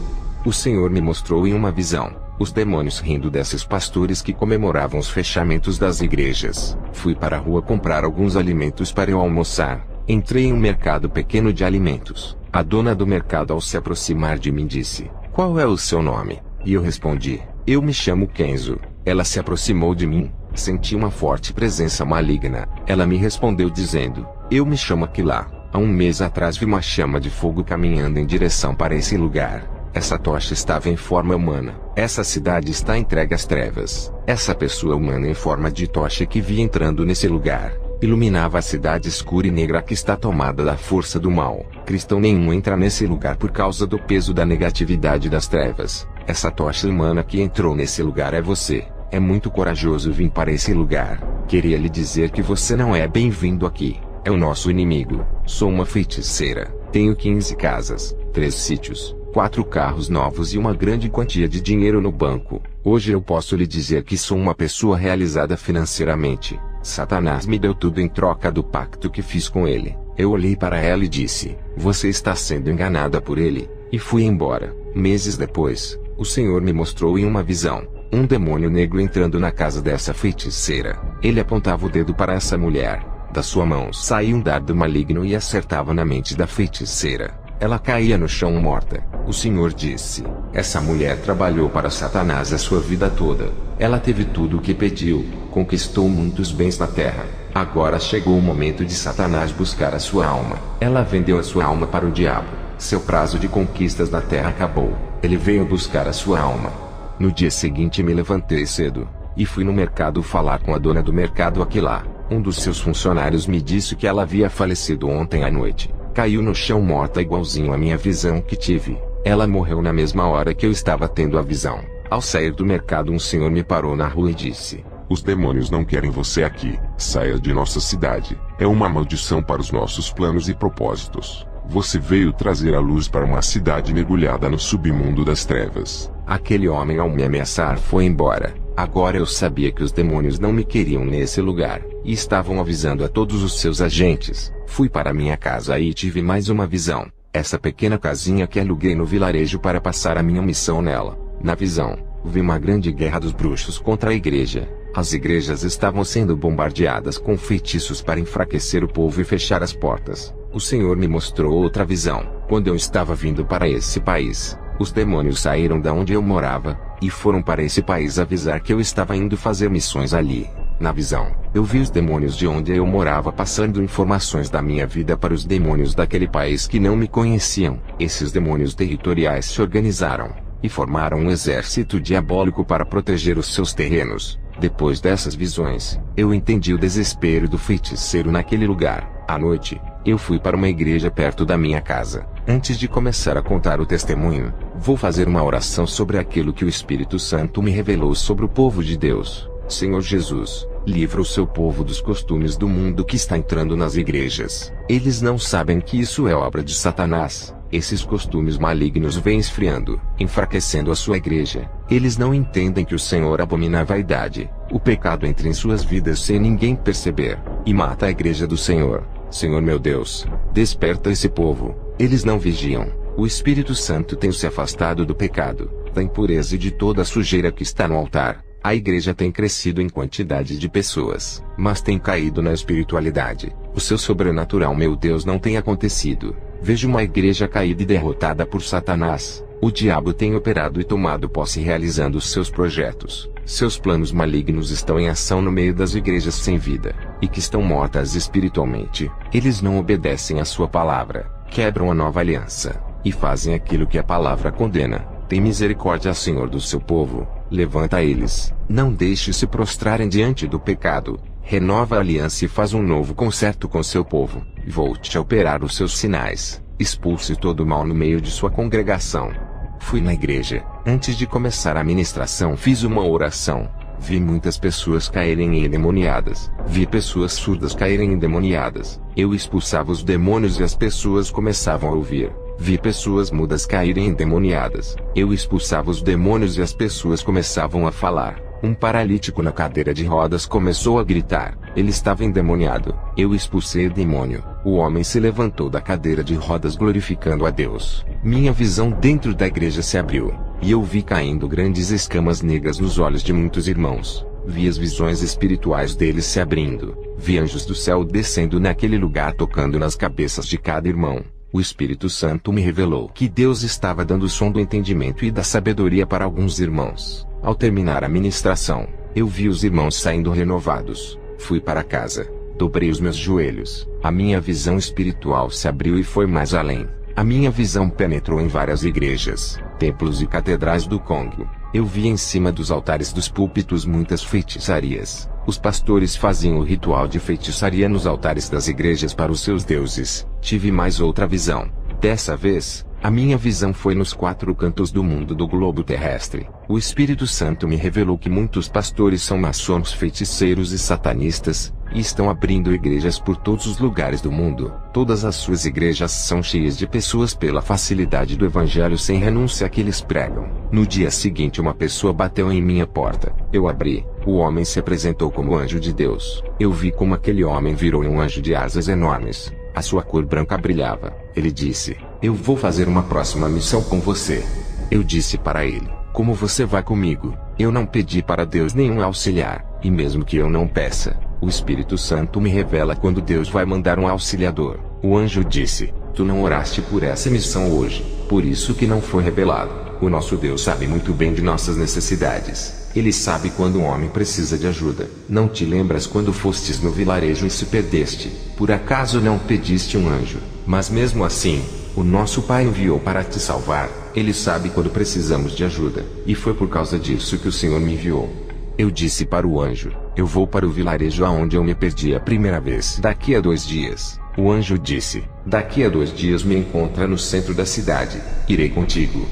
O Senhor me mostrou em uma visão os demônios rindo desses pastores que comemoravam os fechamentos das igrejas. Fui para a rua comprar alguns alimentos para eu almoçar. Entrei em um mercado pequeno de alimentos. A dona do mercado, ao se aproximar de mim, disse: qual é o seu nome? E eu respondi: eu me chamo Kenzo. Ela se aproximou de mim. Senti uma forte presença maligna. Ela me respondeu dizendo: eu me chamo Aquilá. Há um mês atrás vi uma chama de fogo caminhando em direção para esse lugar. Essa tocha estava em forma humana. Essa cidade está entregue às trevas. Essa pessoa humana em forma de tocha que vi entrando nesse lugar iluminava a cidade escura e negra que está tomada da força do mal. Cristão nenhum entra nesse lugar por causa do peso da negatividade das trevas. Essa tocha humana que entrou nesse lugar é você. É muito corajoso vir para esse lugar. Queria lhe dizer que você não é bem-vindo aqui. É o nosso inimigo. Sou uma feiticeira. Tenho 15 casas, 3 sítios, 4 carros novos e uma grande quantia de dinheiro no banco. Hoje eu posso lhe dizer que sou uma pessoa realizada financeiramente. Satanás me deu tudo em troca do pacto que fiz com ele. Eu olhei para ela e disse: você está sendo enganada por ele. E fui embora. Meses depois, o Senhor me mostrou em uma visão um demônio negro entrando na casa dessa feiticeira. Ele apontava o dedo para essa mulher. Da sua mão saía um dardo maligno e acertava na mente da feiticeira. Ela caía no chão morta. O Senhor disse: essa mulher trabalhou para Satanás a sua vida toda. Ela teve tudo o que pediu, conquistou muitos bens na terra. Agora chegou o momento de Satanás buscar a sua alma. Ela vendeu a sua alma para o diabo. Seu prazo de conquistas na terra acabou. Ele veio buscar a sua alma. No dia seguinte me levantei cedo e fui no mercado falar com a dona do mercado Aquilá. Um dos seus funcionários me disse que ela havia falecido ontem à noite. Caiu no chão morta igualzinho à minha visão que tive. Ela morreu na mesma hora que eu estava tendo a visão. Ao sair do mercado, um senhor me parou na rua e disse: os demônios não querem você aqui. Saia de nossa cidade. É uma maldição para os nossos planos e propósitos. Você veio trazer a luz para uma cidade mergulhada no submundo das trevas. Aquele homem, ao me ameaçar, foi embora. Agora eu sabia que os demônios não me queriam nesse lugar, e estavam avisando a todos os seus agentes. Fui para minha casa e tive mais uma visão. Essa pequena casinha que aluguei no vilarejo para passar a minha missão nela. Na visão, vi uma grande guerra dos bruxos contra a igreja. As igrejas estavam sendo bombardeadas com feitiços para enfraquecer o povo e fechar as portas. O Senhor me mostrou outra visão. Quando eu estava vindo para esse país, os demônios saíram da onde eu morava e foram para esse país avisar que eu estava indo fazer missões ali. Na visão, eu vi os demônios de onde eu morava passando informações da minha vida para os demônios daquele país que não me conheciam. Esses demônios territoriais se organizaram e formaram um exército diabólico para proteger os seus terrenos. Depois dessas visões, eu entendi o desespero do feiticeiro naquele lugar. À noite, eu fui para uma igreja perto da minha casa. Antes de começar a contar o testemunho, vou fazer uma oração sobre aquilo que o Espírito Santo me revelou sobre o povo de Deus. Senhor Jesus, livra o seu povo dos costumes do mundo que está entrando nas igrejas. Eles não sabem que isso é obra de Satanás. Esses costumes malignos vêm esfriando, enfraquecendo a sua igreja. Eles não entendem que o Senhor abomina a vaidade. O pecado entra em suas vidas sem ninguém perceber, e mata a igreja do Senhor. Senhor meu Deus, desperta esse povo. Eles não vigiam. O Espírito Santo tem se afastado do pecado, da impureza e de toda a sujeira que está no altar. A igreja tem crescido em quantidade de pessoas, mas tem caído na espiritualidade. O seu sobrenatural, meu Deus, não tem acontecido. Vejo uma igreja caída e derrotada por Satanás. O diabo tem operado e tomado posse realizando os seus projetos. Seus planos malignos estão em ação no meio das igrejas sem vida, e que estão mortas espiritualmente. Eles não obedecem à sua palavra, quebram a nova aliança, e fazem aquilo que a palavra condena. Tem misericórdia, Senhor, do seu povo. Levanta eles, não deixe se prostrarem diante do pecado. Renova a aliança e faz um novo concerto com seu povo. Volte a operar os seus sinais. Expulse todo o mal no meio de sua congregação. Fui na igreja. Antes de começar a ministração, fiz uma oração. Vi muitas pessoas caírem endemoniadas. Vi pessoas surdas caírem endemoniadas. Eu expulsava os demônios e as pessoas começavam a ouvir. Vi pessoas mudas caírem endemoniadas. Eu expulsava os demônios e as pessoas começavam a falar. Um paralítico na cadeira de rodas começou a gritar. Ele estava endemoniado. Eu expulsei o demônio. O homem se levantou da cadeira de rodas glorificando a Deus. Minha visão dentro da igreja se abriu, e eu vi caindo grandes escamas negras nos olhos de muitos irmãos. Vi as visões espirituais deles se abrindo. Vi anjos do céu descendo naquele lugar tocando nas cabeças de cada irmão. O Espírito Santo me revelou que Deus estava dando o som do entendimento e da sabedoria para alguns irmãos. Ao terminar a ministração, eu vi os irmãos saindo renovados. Fui para casa, dobrei os meus joelhos. A minha visão espiritual se abriu e foi mais além. A minha visão penetrou em várias igrejas, templos e catedrais do Congo. Eu vi em cima dos altares dos púlpitos muitas feitiçarias. Os pastores faziam o ritual de feitiçaria nos altares das igrejas para os seus deuses. Tive mais outra visão. Dessa vez, A minha visão foi nos 4 cantos do mundo do globo terrestre. O Espírito Santo me revelou que muitos pastores são maçons, feiticeiros e satanistas, e estão abrindo igrejas por todos os lugares do mundo. Todas as suas igrejas são cheias de pessoas pela facilidade do evangelho sem renúncia que eles pregam. No dia seguinte uma pessoa bateu em minha porta. Eu abri. O homem se apresentou como anjo de Deus. Eu vi como aquele homem virou um anjo de asas enormes. A sua cor branca brilhava. Ele disse: "Eu vou fazer uma próxima missão com você." Eu disse para ele: "Como você vai comigo?" Eu não pedi para Deus nenhum auxiliar, e mesmo que eu não peça, o Espírito Santo me revela quando Deus vai mandar um auxiliador. O anjo disse: "Tu não oraste por essa missão hoje, por isso que não foi revelado." O nosso Deus sabe muito bem de nossas necessidades. Ele sabe quando um homem precisa de ajuda. Não te lembras quando fostes no vilarejo e se perdeste? Por acaso não pediste um anjo? Mas mesmo assim, o nosso Pai enviou para te salvar. Ele sabe quando precisamos de ajuda. E foi por causa disso que o Senhor me enviou. Eu disse para o anjo: "Eu vou para o vilarejo aonde eu me perdi a primeira vez. Daqui a 2 dias." O anjo disse: "Daqui a 2 dias me encontra no centro da cidade. Irei contigo."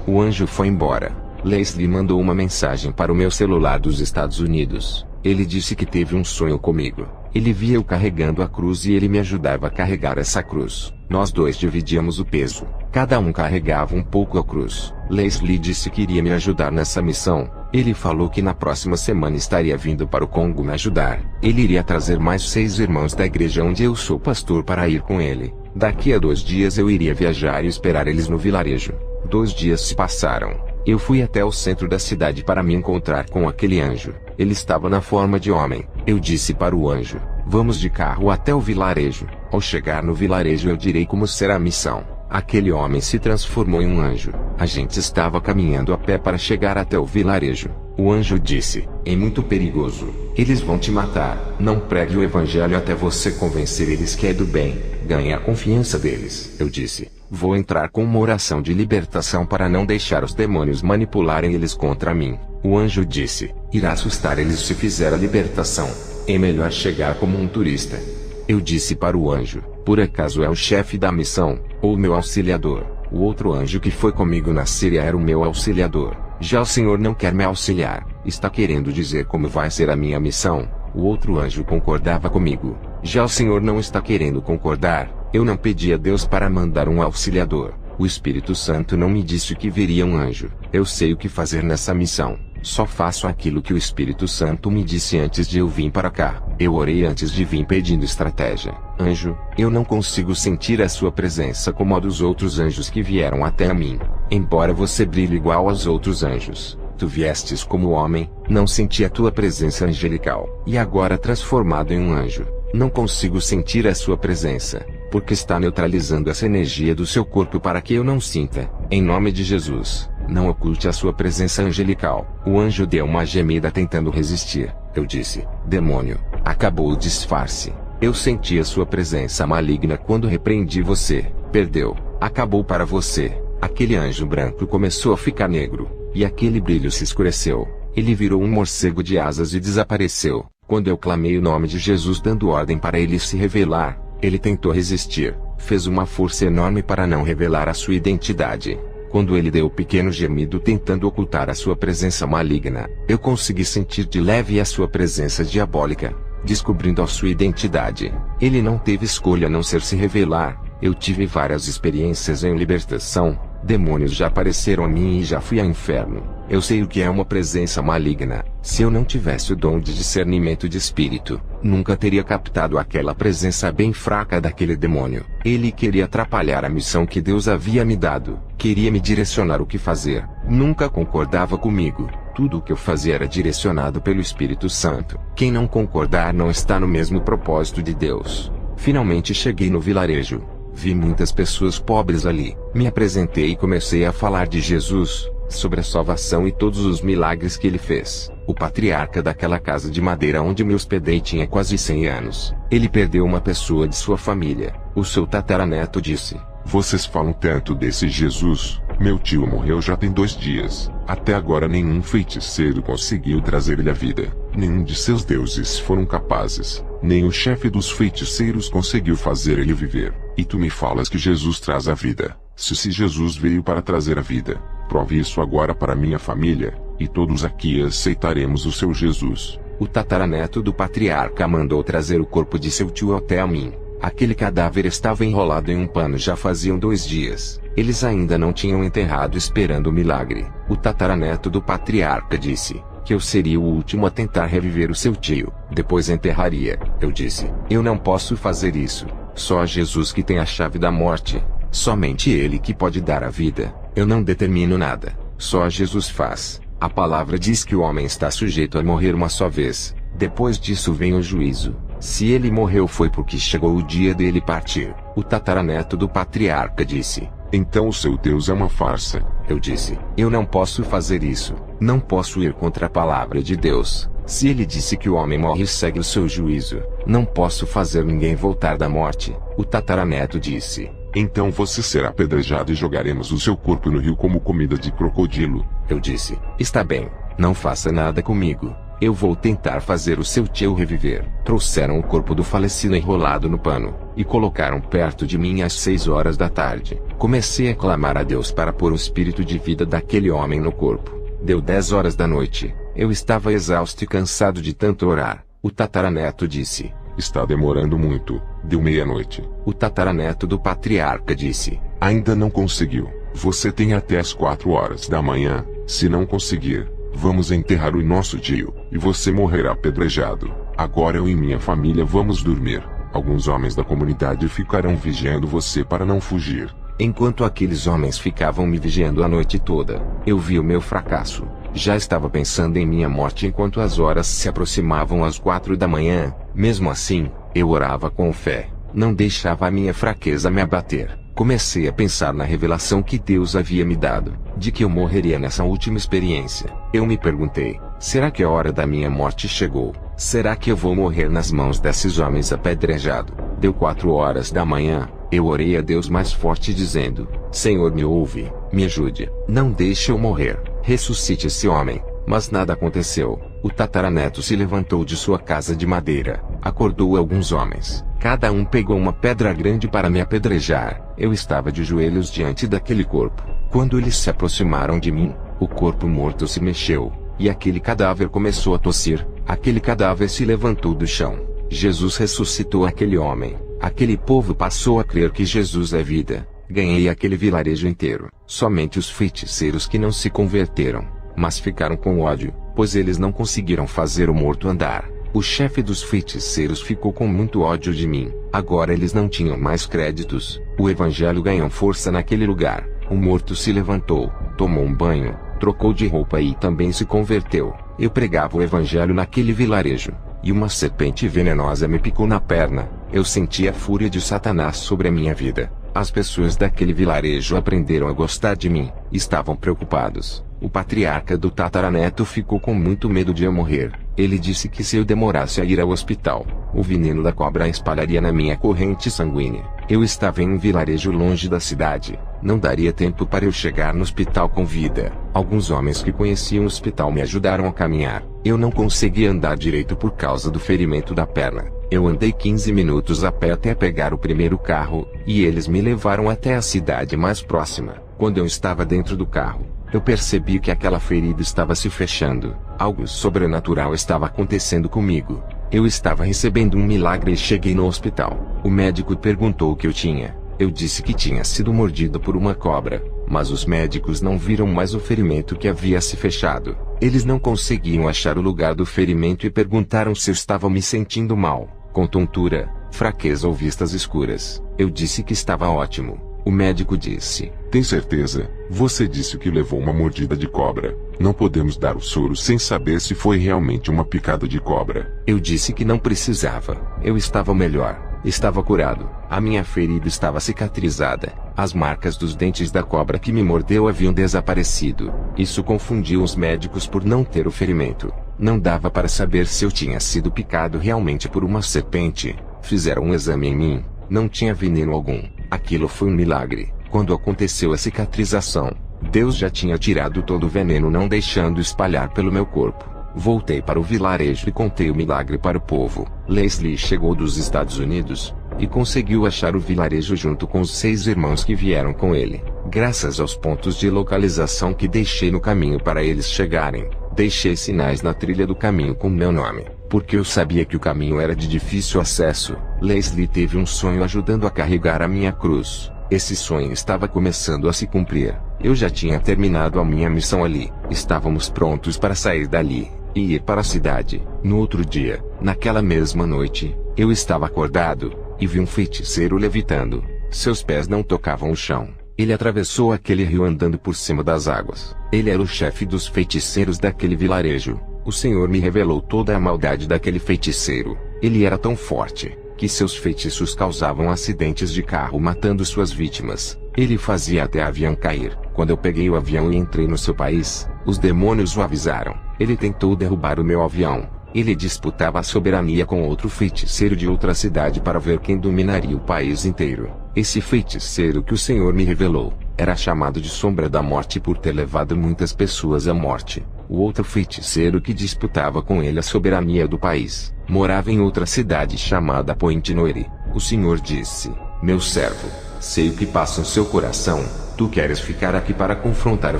O anjo foi embora. Leslie mandou uma mensagem para o meu celular dos Estados Unidos. Ele disse que teve um sonho comigo. Ele via eu carregando a cruz e ele me ajudava a carregar essa cruz. Nós dois dividíamos o peso. Cada um carregava um pouco a cruz. Leslie disse que iria me ajudar nessa missão. Ele falou que na próxima semana estaria vindo para o Congo me ajudar. Ele iria trazer mais 6 irmãos da igreja onde eu sou pastor para ir com ele. Daqui a 2 dias eu iria viajar e esperar eles no vilarejo. 2 dias se passaram. Eu fui até o centro da cidade para me encontrar com aquele anjo. Ele estava na forma de homem. Eu disse para o anjo: "Vamos de carro até o vilarejo. Ao chegar no vilarejo eu direi como será a missão." Aquele homem se transformou em um anjo. A gente estava caminhando a pé para chegar até o vilarejo. O anjo disse: "É muito perigoso. Eles vão te matar. Não pregue o evangelho até você convencer eles que é do bem. Ganhe a confiança deles." Eu disse: "Vou entrar com uma oração de libertação para não deixar os demônios manipularem eles contra mim." O anjo disse: "Irá assustar eles se fizer a libertação. É melhor chegar como um turista." Eu disse para o anjo: "Por acaso é o chefe da missão, ou meu auxiliador?" O outro anjo que foi comigo na Síria era o meu auxiliador. "Já o Senhor não quer me auxiliar, está querendo dizer como vai ser a minha missão?" O outro anjo concordava comigo. "Já o Senhor não está querendo concordar, eu não pedi a Deus para mandar um auxiliador. O Espírito Santo não me disse que viria um anjo. Eu sei o que fazer nessa missão. Só faço aquilo que o Espírito Santo me disse antes de eu vir para cá." Eu orei antes de vir pedindo estratégia. "Anjo, eu não consigo sentir a sua presença como a dos outros anjos que vieram até mim. Embora você brilhe igual aos outros anjos, tu viestes como homem, não senti a tua presença angelical. E agora transformado em um anjo, não consigo sentir a sua presença, porque está neutralizando essa energia do seu corpo para que eu não sinta. Em nome de Jesus, não oculte a sua presença angelical." O anjo deu uma gemida tentando resistir. Eu disse: "Demônio, acabou o disfarce. Eu senti a sua presença maligna quando repreendi você. Perdeu. Acabou para você." Aquele anjo branco começou a ficar negro, e aquele brilho se escureceu. Ele virou um morcego de asas e desapareceu. Quando eu clamei o nome de Jesus dando ordem para ele se revelar, ele tentou resistir, fez uma força enorme para não revelar a sua identidade. Quando ele deu um pequeno gemido tentando ocultar a sua presença maligna, eu consegui sentir de leve a sua presença diabólica, descobrindo a sua identidade. Ele não teve escolha a não ser se revelar. Eu tive várias experiências em libertação. Demônios já apareceram a mim e já fui ao inferno. Eu sei o que é uma presença maligna. Se eu não tivesse o dom de discernimento de espírito, nunca teria captado aquela presença bem fraca daquele demônio. Ele queria atrapalhar a missão que Deus havia me dado. Queria me direcionar o que fazer. Nunca concordava comigo. Tudo o que eu fazia era direcionado pelo Espírito Santo. Quem não concordar não está no mesmo propósito de Deus. Finalmente cheguei no vilarejo. Vi muitas pessoas pobres ali. Me apresentei e comecei a falar de Jesus, sobre a salvação e todos os milagres que ele fez. O patriarca daquela casa de madeira onde me hospedei tinha quase 100 anos. Ele perdeu uma pessoa de sua família. O seu tataraneto disse: "Vocês falam tanto desse Jesus. Meu tio morreu já tem 2 dias. Até agora nenhum feiticeiro conseguiu trazer ele à vida. Nenhum de seus deuses foram capazes. Nem o chefe dos feiticeiros conseguiu fazer ele viver. E tu me falas que Jesus traz a vida. Se Jesus veio para trazer a vida, prove isso agora para minha família, e todos aqui aceitaremos o seu Jesus. O tataraneto do patriarca mandou trazer o corpo de seu tio até mim. Aquele cadáver estava enrolado em um pano já faziam 2 dias. Eles ainda não tinham enterrado esperando o milagre. O tataraneto do patriarca disse que eu seria o último a tentar reviver o seu tio. Depois enterraria. Eu disse, eu não posso fazer isso. Só Jesus que tem a chave da morte. Somente Ele que pode dar a vida. Eu não determino nada. Só Jesus faz. A palavra diz que o homem está sujeito a morrer uma só vez. Depois disso vem o juízo. Se ele morreu foi porque chegou o dia dele partir. O tataraneto do patriarca disse, então o seu Deus é uma farsa. Eu disse, eu não posso fazer isso. Não posso ir contra a palavra de Deus. Se ele disse que o homem morre e segue o seu juízo, não posso fazer ninguém voltar da morte. O tataraneto disse, então você será apedrejado e jogaremos o seu corpo no rio como comida de crocodilo. Eu disse, está bem, não faça nada comigo. Eu vou tentar fazer o seu tio reviver. Trouxeram o corpo do falecido enrolado no pano, e colocaram perto de mim às 6 horas da tarde. Comecei a clamar a Deus para pôr o espírito de vida daquele homem no corpo. Deu 10 horas da noite. Eu estava exausto e cansado de tanto orar. O tataraneto disse, está demorando muito. Deu meia-noite. O tataraneto do patriarca disse, ainda não conseguiu. Você tem até as 4 horas da manhã. Se não conseguir, vamos enterrar o nosso tio, e você morrerá apedrejado. Agora eu e minha família vamos dormir. Alguns homens da comunidade ficarão vigiando você para não fugir. Enquanto aqueles homens ficavam me vigiando a noite toda, eu vi o meu fracasso. Já estava pensando em minha morte enquanto as horas se aproximavam às 4 da manhã. Mesmo assim, eu orava com fé. Não deixava a minha fraqueza me abater. Comecei a pensar na revelação que Deus havia me dado, de que eu morreria nessa última experiência. Eu me perguntei, será que a hora da minha morte chegou? Será que eu vou morrer nas mãos desses homens apedrejado? Deu 4 horas da manhã, eu orei a Deus mais forte dizendo, Senhor me ouve, me ajude, não deixe eu morrer, ressuscite esse homem. Mas nada aconteceu. O tataraneto se levantou de sua casa de madeira, acordou alguns homens. Cada um pegou uma pedra grande para me apedrejar. Eu estava de joelhos diante daquele corpo. Quando eles se aproximaram de mim, o corpo morto se mexeu, e aquele cadáver começou a tossir. Aquele cadáver se levantou do chão. Jesus ressuscitou aquele homem. Aquele povo passou a crer que Jesus é vida. Ganhei aquele vilarejo inteiro. Somente os feiticeiros que não se converteram, mas ficaram com ódio, pois eles não conseguiram fazer o morto andar. O chefe dos feiticeiros ficou com muito ódio de mim. Agora eles não tinham mais créditos. O evangelho ganhou força naquele lugar. O morto se levantou, tomou um banho, trocou de roupa e também se converteu. Eu pregava o evangelho naquele vilarejo, e uma serpente venenosa me picou na perna. Eu senti a fúria de Satanás sobre a minha vida. As pessoas daquele vilarejo aprenderam a gostar de mim. Estavam preocupados. O patriarca do tataraneto ficou com muito medo de eu morrer. Ele disse que se eu demorasse a ir ao hospital, o veneno da cobra espalharia na minha corrente sanguínea. Eu estava em um vilarejo longe da cidade. Não daria tempo para eu chegar no hospital com vida. Alguns homens que conheciam o hospital me ajudaram a caminhar. Eu não conseguia andar direito por causa do ferimento da perna. Eu andei 15 minutos a pé até pegar o primeiro carro, e eles me levaram até a cidade mais próxima. Quando eu estava dentro do carro, eu percebi que aquela ferida estava se fechando. Algo sobrenatural estava acontecendo comigo. Eu estava recebendo um milagre e cheguei no hospital. O médico perguntou o que eu tinha. Eu disse que tinha sido mordido por uma cobra, mas os médicos não viram mais o ferimento que havia se fechado. Eles não conseguiam achar o lugar do ferimento e perguntaram se eu estava me sentindo mal, com tontura, fraqueza ou vistas escuras. Eu disse que estava ótimo. O médico disse, tem certeza? Você disse que levou uma mordida de cobra. Não podemos dar o soro sem saber se foi realmente uma picada de cobra. Eu disse que não precisava. Eu estava melhor. Estava curado. A minha ferida estava cicatrizada. As marcas dos dentes da cobra que me mordeu haviam desaparecido. Isso confundiu os médicos por não ter o ferimento. Não dava para saber se eu tinha sido picado realmente por uma serpente. Fizeram um exame em mim. Não tinha veneno algum. Aquilo foi um milagre. Quando aconteceu a cicatrização, Deus já tinha tirado todo o veneno, não deixando espalhar pelo meu corpo. Voltei para o vilarejo e contei o milagre para o povo. Leslie chegou dos Estados Unidos, e conseguiu achar o vilarejo junto com os 6 irmãos que vieram com ele. Graças aos pontos de localização que deixei no caminho para eles chegarem, deixei sinais na trilha do caminho com meu nome, porque eu sabia que o caminho era de difícil acesso. Leslie teve um sonho ajudando a carregar a minha cruz. Esse sonho estava começando a se cumprir. Eu já tinha terminado a minha missão ali. Estávamos prontos para sair dali e ir para a cidade. No outro dia, naquela mesma noite, eu estava acordado e vi um feiticeiro levitando. Seus pés não tocavam o chão. Ele atravessou aquele rio andando por cima das águas. Ele era o chefe dos feiticeiros daquele vilarejo. O Senhor me revelou toda a maldade daquele feiticeiro. Ele era tão forte que seus feitiços causavam acidentes de carro matando suas vítimas. Ele fazia até avião cair. Quando eu peguei o avião e entrei no seu país, os demônios o avisaram. Ele tentou derrubar o meu avião. Ele disputava a soberania com outro feiticeiro de outra cidade para ver quem dominaria o país inteiro. Esse feiticeiro que o Senhor me revelou era chamado de Sombra da Morte por ter levado muitas pessoas à morte. O outro feiticeiro que disputava com ele a soberania do país morava em outra cidade chamada Point Noire. O Senhor disse: meu servo, sei o que passa em seu coração. Tu queres ficar aqui para confrontar o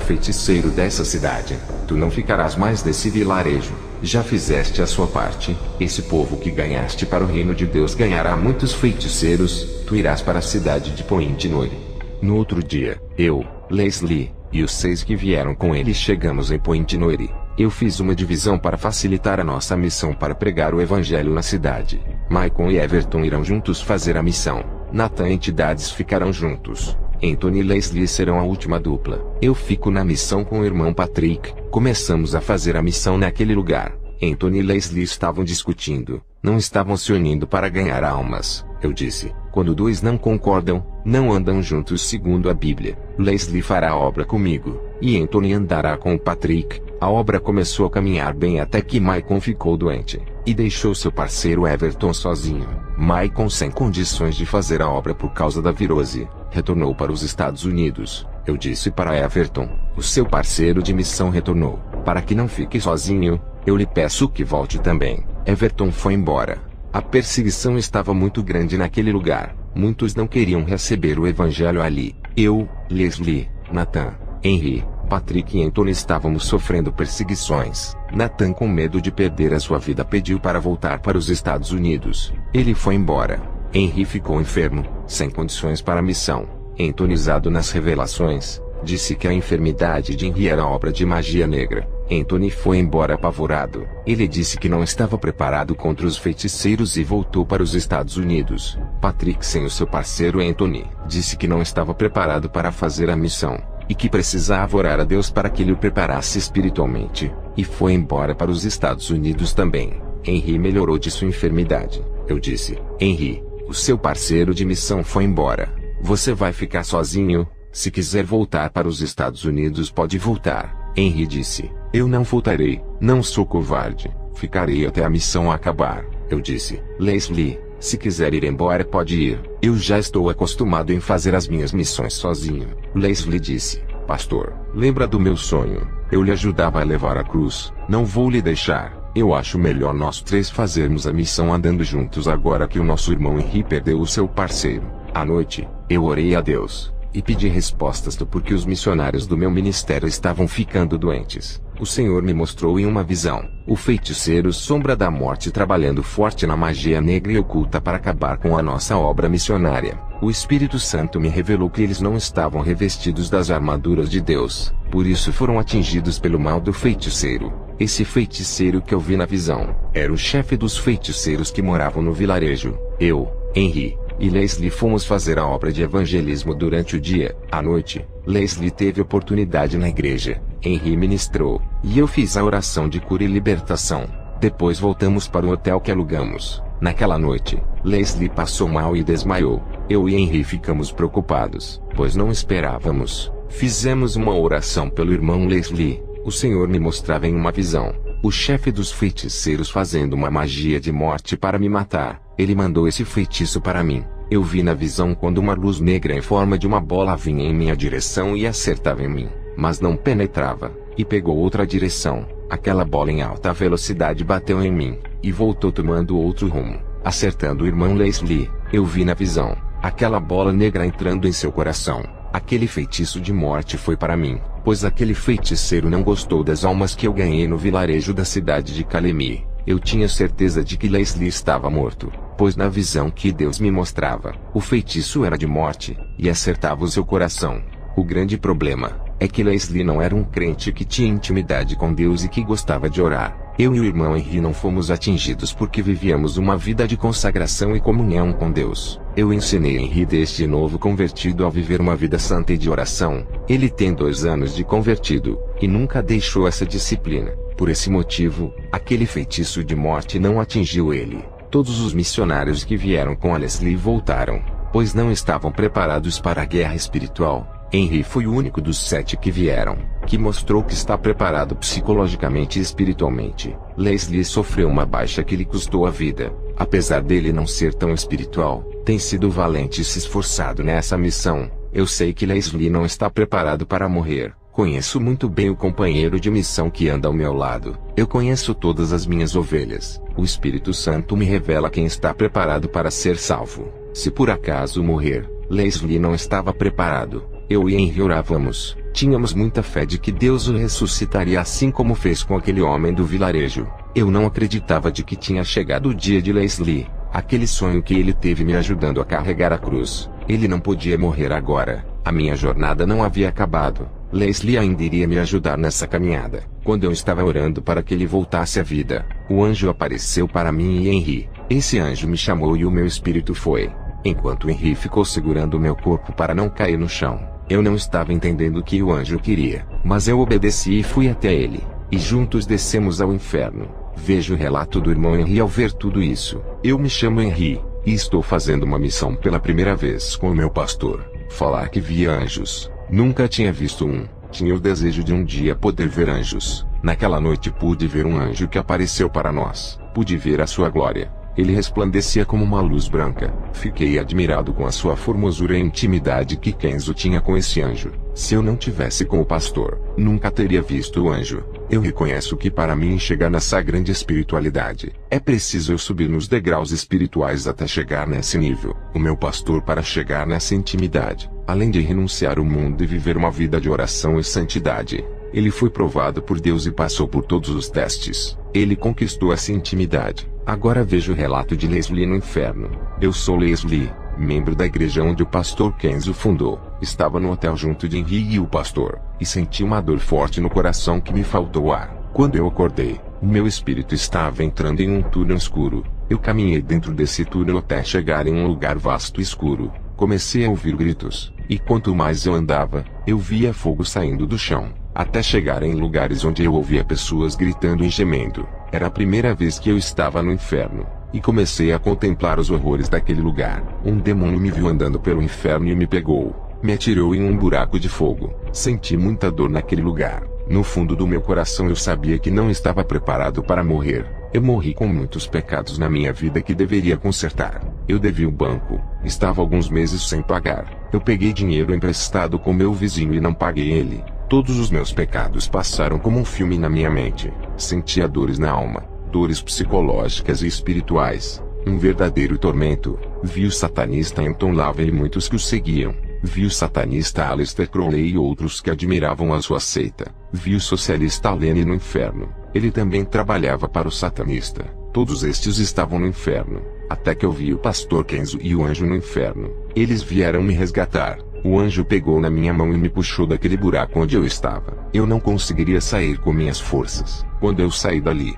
feiticeiro dessa cidade. Tu não ficarás mais nesse vilarejo. Já fizeste a sua parte. Esse povo que ganhaste para o reino de Deus ganhará muitos feiticeiros. Tu irás para a cidade de Point Noire. No outro dia, eu, Leslie, e os 6 que vieram com ele chegamos em Point Noire. Eu fiz uma divisão para facilitar a nossa missão para pregar o evangelho na cidade. Maicon e Everton irão juntos fazer a missão. Nathan e entidades ficarão juntos. Anthony e Leslie serão a última dupla. Eu fico na missão com o irmão Patrick. Começamos a fazer a missão naquele lugar. Anthony e Leslie estavam discutindo. Não estavam se unindo para ganhar almas. Eu disse: quando 2 não concordam, não andam juntos segundo a Bíblia. Leslie fará a obra comigo, e Anthony andará com o Patrick. A obra começou a caminhar bem até que Maicon ficou doente, e deixou seu parceiro Everton sozinho. Maicon, sem condições de fazer a obra por causa da virose, retornou para os Estados Unidos. Eu disse para Everton: o seu parceiro de missão retornou. Para que não fique sozinho, eu lhe peço que volte também. Everton foi embora. A perseguição estava muito grande naquele lugar. Muitos não queriam receber o evangelho ali. Eu, Leslie, Nathan, Henry, Patrick e Anthony estávamos sofrendo perseguições. Nathan, com medo de perder a sua vida, pediu para voltar para os Estados Unidos. Ele foi embora. Henry ficou enfermo, sem condições para a missão. Anthony, usado nas revelações, disse que a enfermidade de Henry era obra de magia negra. Anthony foi embora apavorado. Ele disse que não estava preparado contra os feiticeiros e voltou para os Estados Unidos. Patrick, sem o seu parceiro Anthony, disse que não estava preparado para fazer a missão, e que precisava orar a Deus para que ele o preparasse espiritualmente, e foi embora para os Estados Unidos também. Henry melhorou de sua enfermidade. Eu disse: Henry, o seu parceiro de missão foi embora. Você vai ficar sozinho. Se quiser voltar para os Estados Unidos, pode voltar. Henry disse: eu não voltarei, não sou covarde, ficarei até a missão acabar. Eu disse: Leslie, se quiser ir embora pode ir, eu já estou acostumado em fazer as minhas missões sozinho. Leslie disse: pastor, lembra do meu sonho? Eu lhe ajudava a levar a cruz. Não vou lhe deixar. Eu acho melhor nós 3 fazermos a missão andando juntos agora que o nosso irmão Henry perdeu o seu parceiro. À noite, eu orei a Deus e pedi respostas do porquê os missionários do meu ministério estavam ficando doentes. O Senhor me mostrou em uma visão o feiticeiro Sombra da Morte trabalhando forte na magia negra e oculta para acabar com a nossa obra missionária. O Espírito Santo me revelou que eles não estavam revestidos das armaduras de Deus, por isso foram atingidos pelo mal do feiticeiro. Esse feiticeiro que eu vi na visão era o chefe dos feiticeiros que moravam no vilarejo. Eu, Henry e Leslie fomos fazer a obra de evangelismo durante o dia. À noite, Leslie teve oportunidade na igreja. Henry ministrou, e eu fiz a oração de cura e libertação. Depois voltamos para o hotel que alugamos. Naquela noite, Leslie passou mal e desmaiou. Eu e Henry ficamos preocupados, pois não esperávamos. Fizemos uma oração pelo irmão Leslie. O Senhor me mostrava em uma visão o chefe dos feiticeiros fazendo uma magia de morte para me matar. Ele mandou esse feitiço para mim. Eu vi na visão quando uma luz negra em forma de uma bola vinha em minha direção e acertava em mim, mas não penetrava, e pegou outra direção. Aquela bola em alta velocidade bateu em mim, e voltou tomando outro rumo, acertando o irmão Leslie. Eu vi na visão, aquela bola negra entrando em seu coração. Aquele feitiço de morte foi para mim, pois aquele feiticeiro não gostou das almas que eu ganhei no vilarejo da cidade de Kalemi. Eu tinha certeza de que Leslie estava morto, pois na visão que Deus me mostrava, o feitiço era de morte, e acertava o seu coração. O grande problema é que Leslie não era um crente que tinha intimidade com Deus e que gostava de orar. Eu e o irmão Henry não fomos atingidos porque vivíamos uma vida de consagração e comunhão com Deus. Eu ensinei Henry desde novo convertido a viver uma vida santa e de oração. Ele tem 2 anos de convertido, e nunca deixou essa disciplina. Por esse motivo, aquele feitiço de morte não atingiu ele. Todos os missionários que vieram com a Leslie voltaram, pois não estavam preparados para a guerra espiritual. Henry foi o único dos 7 que vieram, que mostrou que está preparado psicologicamente e espiritualmente. Leslie sofreu uma baixa que lhe custou a vida. Apesar dele não ser tão espiritual, tem sido valente e se esforçado nessa missão. Eu sei que Leslie não está preparado para morrer. Conheço muito bem o companheiro de missão que anda ao meu lado. Eu conheço todas as minhas ovelhas. O Espírito Santo me revela quem está preparado para ser salvo. Se por acaso morrer, Leslie não estava preparado. Eu e Henry orávamos, tínhamos muita fé de que Deus o ressuscitaria assim como fez com aquele homem do vilarejo. Eu não acreditava de que tinha chegado o dia de Leslie, aquele sonho que ele teve me ajudando a carregar a cruz. Ele não podia morrer agora, a minha jornada não havia acabado. Leslie ainda iria me ajudar nessa caminhada. Quando eu estava orando para que ele voltasse à vida, o anjo apareceu para mim e Henry. Esse anjo me chamou e o meu espírito foi. Enquanto Henry ficou segurando o meu corpo para não cair no chão. Eu não estava entendendo o que o anjo queria, mas eu obedeci e fui até ele, e juntos descemos ao inferno. Vejo o relato do irmão Henry ao ver tudo isso. Eu me chamo Henry, e estou fazendo uma missão pela primeira vez com o meu pastor. Falar que via anjos. Nunca tinha visto um. Tinha o desejo de um dia poder ver anjos. Naquela noite pude ver um anjo que apareceu para nós. Pude ver a sua glória. Ele resplandecia como uma luz branca. Fiquei admirado com a sua formosura e intimidade que Kenzo tinha com esse anjo. Se eu não tivesse com o pastor, nunca teria visto o anjo. Eu reconheço que para mim chegar nessa grande espiritualidade, é preciso eu subir nos degraus espirituais até chegar nesse nível. O meu pastor para chegar nessa intimidade, além de renunciar ao mundo e viver uma vida de oração e santidade, ele foi provado por Deus e passou por todos os testes. Ele conquistou essa intimidade. Agora vejo o relato de Leslie no inferno. Eu sou Leslie, membro da igreja onde o pastor Kenzo fundou. Estava no hotel junto de Henry e o pastor, e senti uma dor forte no coração que me faltou ar. Quando eu acordei, o meu espírito estava entrando em um túnel escuro. Eu caminhei dentro desse túnel até chegar em um lugar vasto e escuro. Comecei a ouvir gritos, e quanto mais eu andava, eu via fogo saindo do chão, até chegar em lugares onde eu ouvia pessoas gritando e gemendo. Era a primeira vez que eu estava no inferno, e comecei a contemplar os horrores daquele lugar. Um demônio me viu andando pelo inferno e me pegou, me atirou em um buraco de fogo. Senti muita dor naquele lugar. No fundo do meu coração eu sabia que não estava preparado para morrer. Eu morri com muitos pecados na minha vida que deveria consertar. Eu devia o banco, estava alguns meses sem pagar. Eu peguei dinheiro emprestado com meu vizinho e não paguei ele. Todos os meus pecados passaram como um filme na minha mente. Sentia dores na alma, dores psicológicas e espirituais. Um verdadeiro tormento. Vi o satanista Anton LaVey e muitos que o seguiam. Vi o satanista Aleister Crowley e outros que admiravam a sua seita. Vi o socialista Alene no inferno. Ele também trabalhava para o satanista. Todos estes estavam no inferno. Até que eu vi o pastor Kenzo e o anjo no inferno. Eles vieram me resgatar. O anjo pegou na minha mão e me puxou daquele buraco onde eu estava. Eu não conseguiria sair com minhas forças. Quando eu saí dali,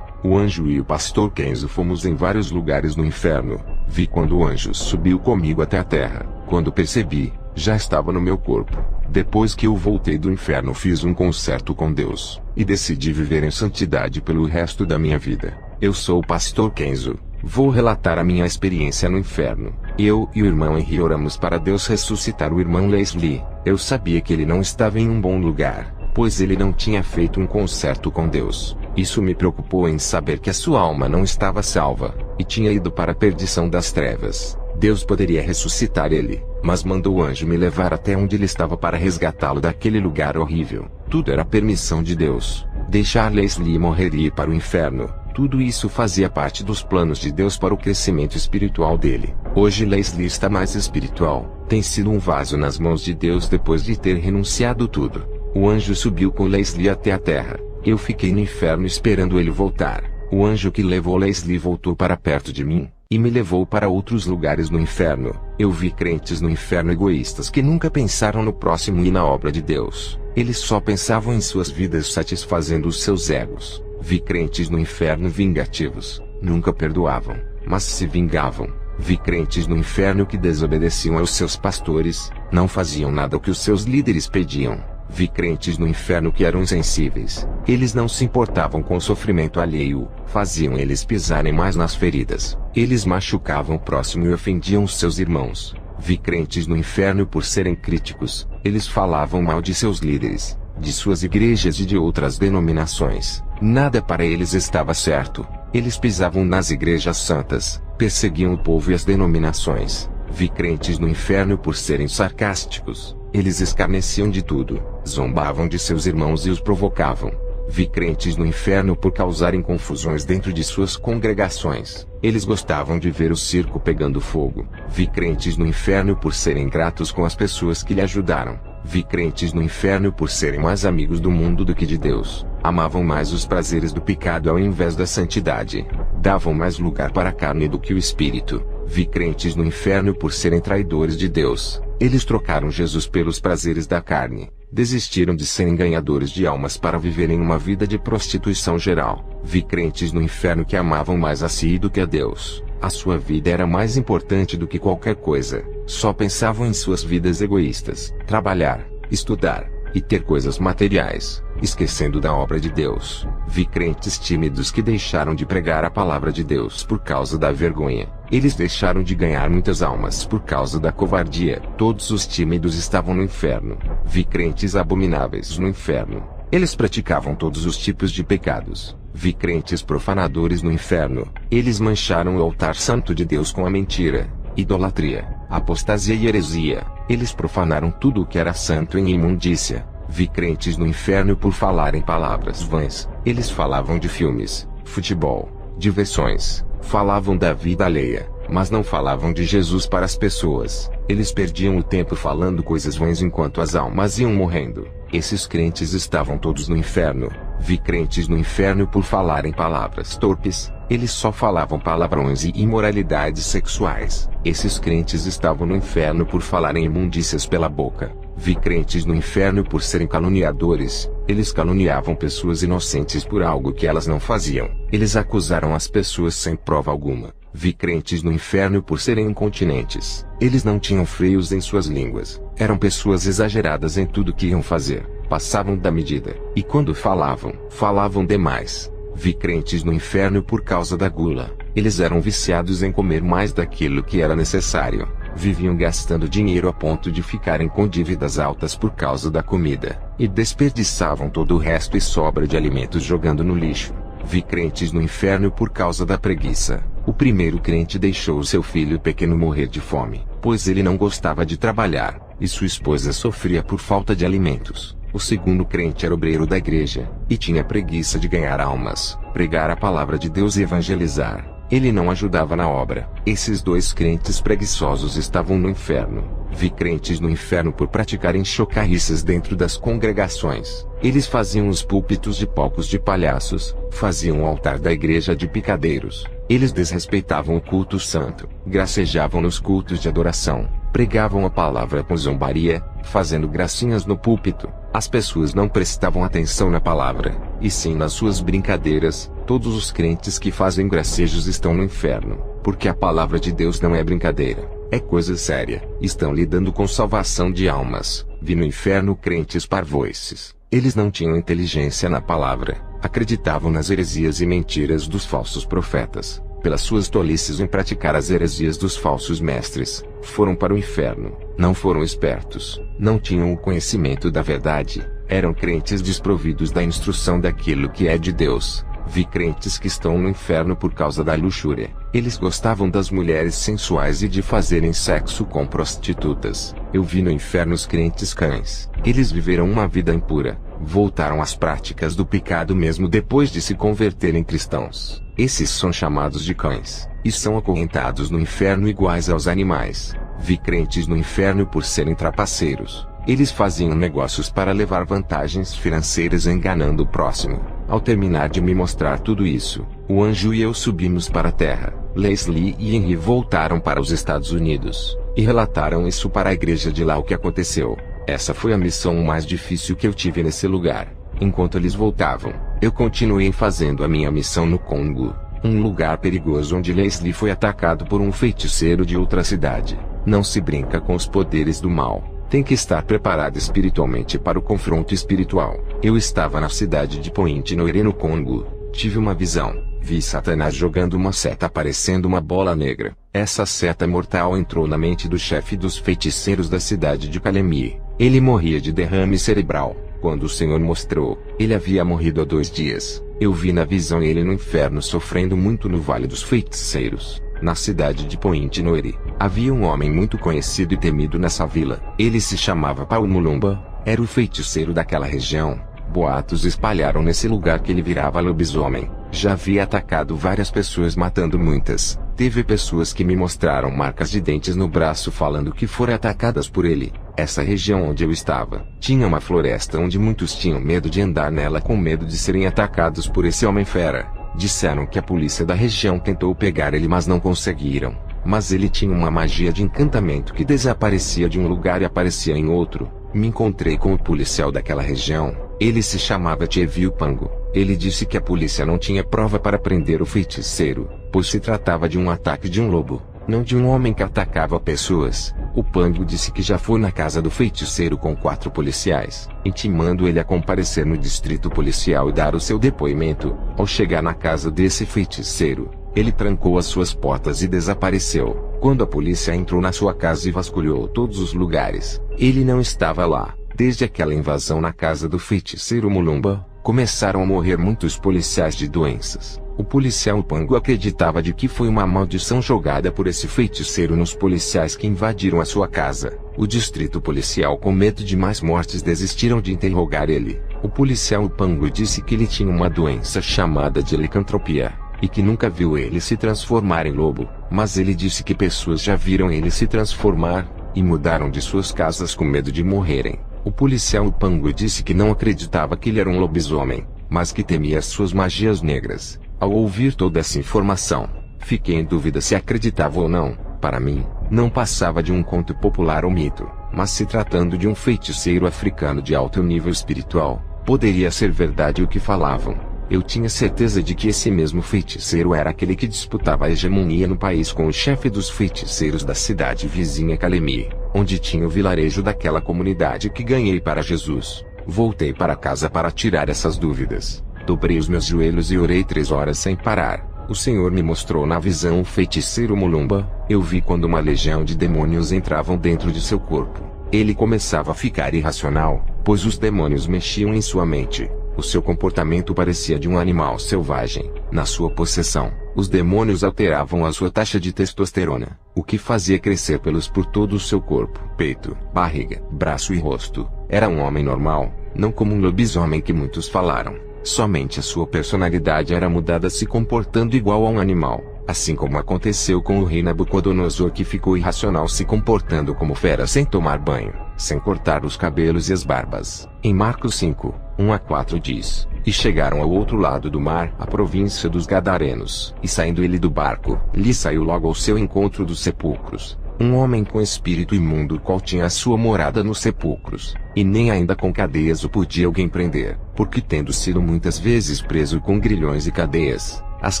o anjo e o pastor Kenzo fomos em vários lugares no inferno. Vi quando o anjo subiu comigo até a terra. Quando percebi, já estava no meu corpo. Depois que eu voltei do inferno fiz um concerto com Deus, e decidi viver em santidade pelo resto da minha vida. Eu sou o pastor Kenzo. Vou relatar a minha experiência no inferno. Eu e o irmão Henry oramos para Deus ressuscitar o irmão Leslie. Eu sabia que ele não estava em um bom lugar, pois ele não tinha feito um concerto com Deus. Isso me preocupou em saber que a sua alma não estava salva, e tinha ido para a perdição das trevas. Deus poderia ressuscitar ele, mas mandou o anjo me levar até onde ele estava para resgatá-lo daquele lugar horrível. Tudo era permissão de Deus. Deixar Leslie morrer e ir para o inferno. Tudo isso fazia parte dos planos de Deus para o crescimento espiritual dele. Hoje Leslie está mais espiritual, tem sido um vaso nas mãos de Deus depois de ter renunciado tudo. O anjo subiu com Leslie até a terra. Eu fiquei no inferno esperando ele voltar. O anjo que levou Leslie voltou para perto de mim, e me levou para outros lugares no inferno. Eu vi crentes no inferno egoístas que nunca pensaram no próximo e na obra de Deus. Eles só pensavam em suas vidas satisfazendo os seus egos. Vi crentes no inferno vingativos, nunca perdoavam, mas se vingavam. Vi crentes no inferno que desobedeciam aos seus pastores, não faziam nada o que os seus líderes pediam. Vi crentes no inferno que eram insensíveis. Eles não se importavam com o sofrimento alheio, faziam eles pisarem mais nas feridas. Eles machucavam o próximo e ofendiam os seus irmãos. Vi crentes no inferno por serem críticos. Eles falavam mal de seus líderes, de suas igrejas e de outras denominações. Nada para eles estava certo. Eles pisavam nas igrejas santas, perseguiam o povo e as denominações. Vi crentes no inferno por serem sarcásticos. Eles escarneciam de tudo, zombavam de seus irmãos e os provocavam. Vi crentes no inferno por causarem confusões dentro de suas congregações. Eles gostavam de ver o circo pegando fogo. Vi crentes no inferno por serem gratos com as pessoas que lhe ajudaram. Vi crentes no inferno por serem mais amigos do mundo do que de Deus. Amavam mais os prazeres do pecado ao invés da santidade. Davam mais lugar para a carne do que o espírito. Vi crentes no inferno por serem traidores de Deus. Eles trocaram Jesus pelos prazeres da carne. Desistiram de serem ganhadores de almas para viverem uma vida de prostituição geral. Vi crentes no inferno que amavam mais a si do que a Deus. A sua vida era mais importante do que qualquer coisa. Só pensavam em suas vidas egoístas, trabalhar, estudar e ter coisas materiais, esquecendo da obra de Deus. Vi crentes tímidos que deixaram de pregar a palavra de Deus por causa da vergonha. Eles deixaram de ganhar muitas almas por causa da covardia. Todos os tímidos estavam no inferno. Vi crentes abomináveis no inferno. Eles praticavam todos os tipos de pecados. Vi crentes profanadores no inferno. Eles mancharam o altar santo de Deus com a mentira, idolatria, apostasia e heresia. Eles profanaram tudo o que era santo em imundícia. Vi crentes no inferno por falarem palavras vãs. Eles falavam de filmes, futebol, diversões, falavam da vida alheia, mas não falavam de Jesus para as pessoas. Eles perdiam o tempo falando coisas vãs enquanto as almas iam morrendo. Esses crentes estavam todos no inferno. Vi crentes no inferno por falarem palavras torpes. Eles só falavam palavrões e imoralidades sexuais. Esses crentes estavam no inferno por falarem imundícias pela boca. Vi crentes no inferno por serem caluniadores. Eles caluniavam pessoas inocentes por algo que elas não faziam. Eles acusaram as pessoas sem prova alguma. Vi crentes no inferno por serem incontinentes. Eles não tinham freios em suas línguas. Eram pessoas exageradas em tudo que iam fazer. Passavam da medida. E quando falavam, falavam demais. Vi crentes no inferno por causa da gula. Eles eram viciados em comer mais daquilo que era necessário. Viviam gastando dinheiro a ponto de ficarem com dívidas altas por causa da comida. E desperdiçavam todo o resto e sobra de alimentos jogando no lixo. Vi crentes no inferno por causa da preguiça. O primeiro crente deixou seu filho pequeno morrer de fome, pois ele não gostava de trabalhar, e sua esposa sofria por falta de alimentos. O segundo crente era obreiro da igreja, e tinha preguiça de ganhar almas, pregar a palavra de Deus e evangelizar. Ele não ajudava na obra. Esses dois crentes preguiçosos estavam no inferno. Vi crentes no inferno por praticarem chocarrices dentro das congregações. Eles faziam os púlpitos de palcos de palhaços, faziam o altar da igreja de picadeiros. Eles desrespeitavam o culto santo, gracejavam nos cultos de adoração, pregavam a palavra com zombaria, fazendo gracinhas no púlpito. As pessoas não prestavam atenção na palavra, e sim nas suas brincadeiras. Todos os crentes que fazem gracejos estão no inferno, porque a palavra de Deus não é brincadeira, é coisa séria. Estão lidando com salvação de almas. Vi no inferno crentes parvoices. Eles não tinham inteligência na palavra, acreditavam nas heresias e mentiras dos falsos profetas. Pelas suas tolices em praticar as heresias dos falsos mestres, foram para o inferno. Não foram espertos, não tinham o conhecimento da verdade, eram crentes desprovidos da instrução daquilo que é de Deus. Vi crentes que estão no inferno por causa da luxúria. Eles gostavam das mulheres sensuais e de fazerem sexo com prostitutas. Eu vi no inferno os crentes cães. Eles viveram uma vida impura, voltaram às práticas do pecado mesmo depois de se converterem cristãos. Esses são chamados de cães, e são acorrentados no inferno iguais aos animais. Vi crentes no inferno por serem trapaceiros. Eles faziam negócios para levar vantagens financeiras enganando o próximo. Ao terminar de me mostrar tudo isso, o anjo e eu subimos para a terra. Leslie e Henry voltaram para os Estados Unidos, e relataram isso para a igreja de lá o que aconteceu. Essa foi a missão mais difícil que eu tive nesse lugar. Enquanto eles voltavam, eu continuei fazendo a minha missão no Congo, um lugar perigoso onde Leslie foi atacado por um feiticeiro de outra cidade. Não se brinca com os poderes do mal. Tem que estar preparado espiritualmente para o confronto espiritual. Eu estava na cidade de Pointe-Noire no Congo. Tive uma visão. Vi Satanás jogando uma seta parecendo uma bola negra. Essa seta mortal entrou na mente do chefe dos feiticeiros da cidade de Calemi. Ele morria de derrame cerebral. Quando o Senhor mostrou, ele havia morrido há 2 dias. Eu vi na visão ele no inferno sofrendo muito no Vale dos Feiticeiros. Na cidade de Pointe-Noire, havia um homem muito conhecido e temido nessa vila. Ele se chamava Paul Mulumba, era o feiticeiro daquela região. Boatos espalharam nesse lugar que ele virava lobisomem. Já havia atacado várias pessoas matando muitas. Teve pessoas que me mostraram marcas de dentes no braço falando que foram atacadas por ele. Essa região onde eu estava, tinha uma floresta onde muitos tinham medo de andar nela com medo de serem atacados por esse homem fera. Disseram que a polícia da região tentou pegar ele mas não conseguiram. Mas ele tinha uma magia de encantamento que desaparecia de um lugar e aparecia em outro. Me encontrei com o policial daquela região. Ele se chamava Tchevio Pango. Ele disse que a polícia não tinha prova para prender o feiticeiro, pois se tratava de um ataque de um lobo, não de um homem que atacava pessoas. O Pango disse que já foi na casa do feiticeiro com 4 policiais, intimando ele a comparecer no distrito policial e dar o seu depoimento. Ao chegar na casa desse feiticeiro, ele trancou as suas portas e desapareceu. Quando a polícia entrou na sua casa e vasculhou todos os lugares, ele não estava lá. Desde aquela invasão na casa do feiticeiro Mulumba, começaram a morrer muitos policiais de doenças. O policial Pango acreditava de que foi uma maldição jogada por esse feiticeiro nos policiais que invadiram a sua casa. O distrito policial, com medo de mais mortes, desistiram de interrogar ele. O policial Pango disse que ele tinha uma doença chamada de licantropia, e que nunca viu ele se transformar em lobo, mas ele disse que pessoas já viram ele se transformar, e mudaram de suas casas com medo de morrerem. O policial Pango disse que não acreditava que ele era um lobisomem, mas que temia as suas magias negras. Ao ouvir toda essa informação, fiquei em dúvida se acreditava ou não. Para mim, não passava de um conto popular ou mito, mas se tratando de um feiticeiro africano de alto nível espiritual, poderia ser verdade o que falavam. Eu tinha certeza de que esse mesmo feiticeiro era aquele que disputava a hegemonia no país com o chefe dos feiticeiros da cidade vizinha Calemi, onde tinha o vilarejo daquela comunidade que ganhei para Jesus. Voltei para casa para tirar essas dúvidas. Dobrei os meus joelhos e orei 3 horas sem parar. O Senhor me mostrou na visão o feiticeiro Mulumba. Eu vi quando uma legião de demônios entravam dentro de seu corpo. Ele começava a ficar irracional, pois os demônios mexiam em sua mente. O seu comportamento parecia de um animal selvagem. Na sua possessão, os demônios alteravam a sua taxa de testosterona, o que fazia crescer pelos por todo o seu corpo, peito, barriga, braço e rosto. Era um homem normal, não como um lobisomem que muitos falaram. Somente a sua personalidade era mudada, se comportando igual a um animal, assim como aconteceu com o rei Nabucodonosor, que ficou irracional se comportando como fera sem tomar banho, sem cortar os cabelos e as barbas. Em Marcos 5, 1-4 diz: E chegaram ao outro lado do mar, a província dos Gadarenos, e saindo ele do barco, lhe saiu logo ao seu encontro dos sepulcros um homem com espírito imundo, o qual tinha a sua morada nos sepulcros, e nem ainda com cadeias o podia alguém prender, porque tendo sido muitas vezes preso com grilhões e cadeias, as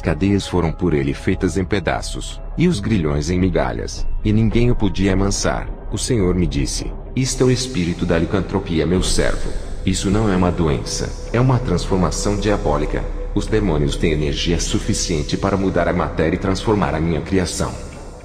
cadeias foram por ele feitas em pedaços, e os grilhões em migalhas, e ninguém o podia amansar. O Senhor me disse: Isto é o espírito da licantropia, meu servo. Isso não é uma doença, é uma transformação diabólica. Os demônios têm energia suficiente para mudar a matéria e transformar a minha criação.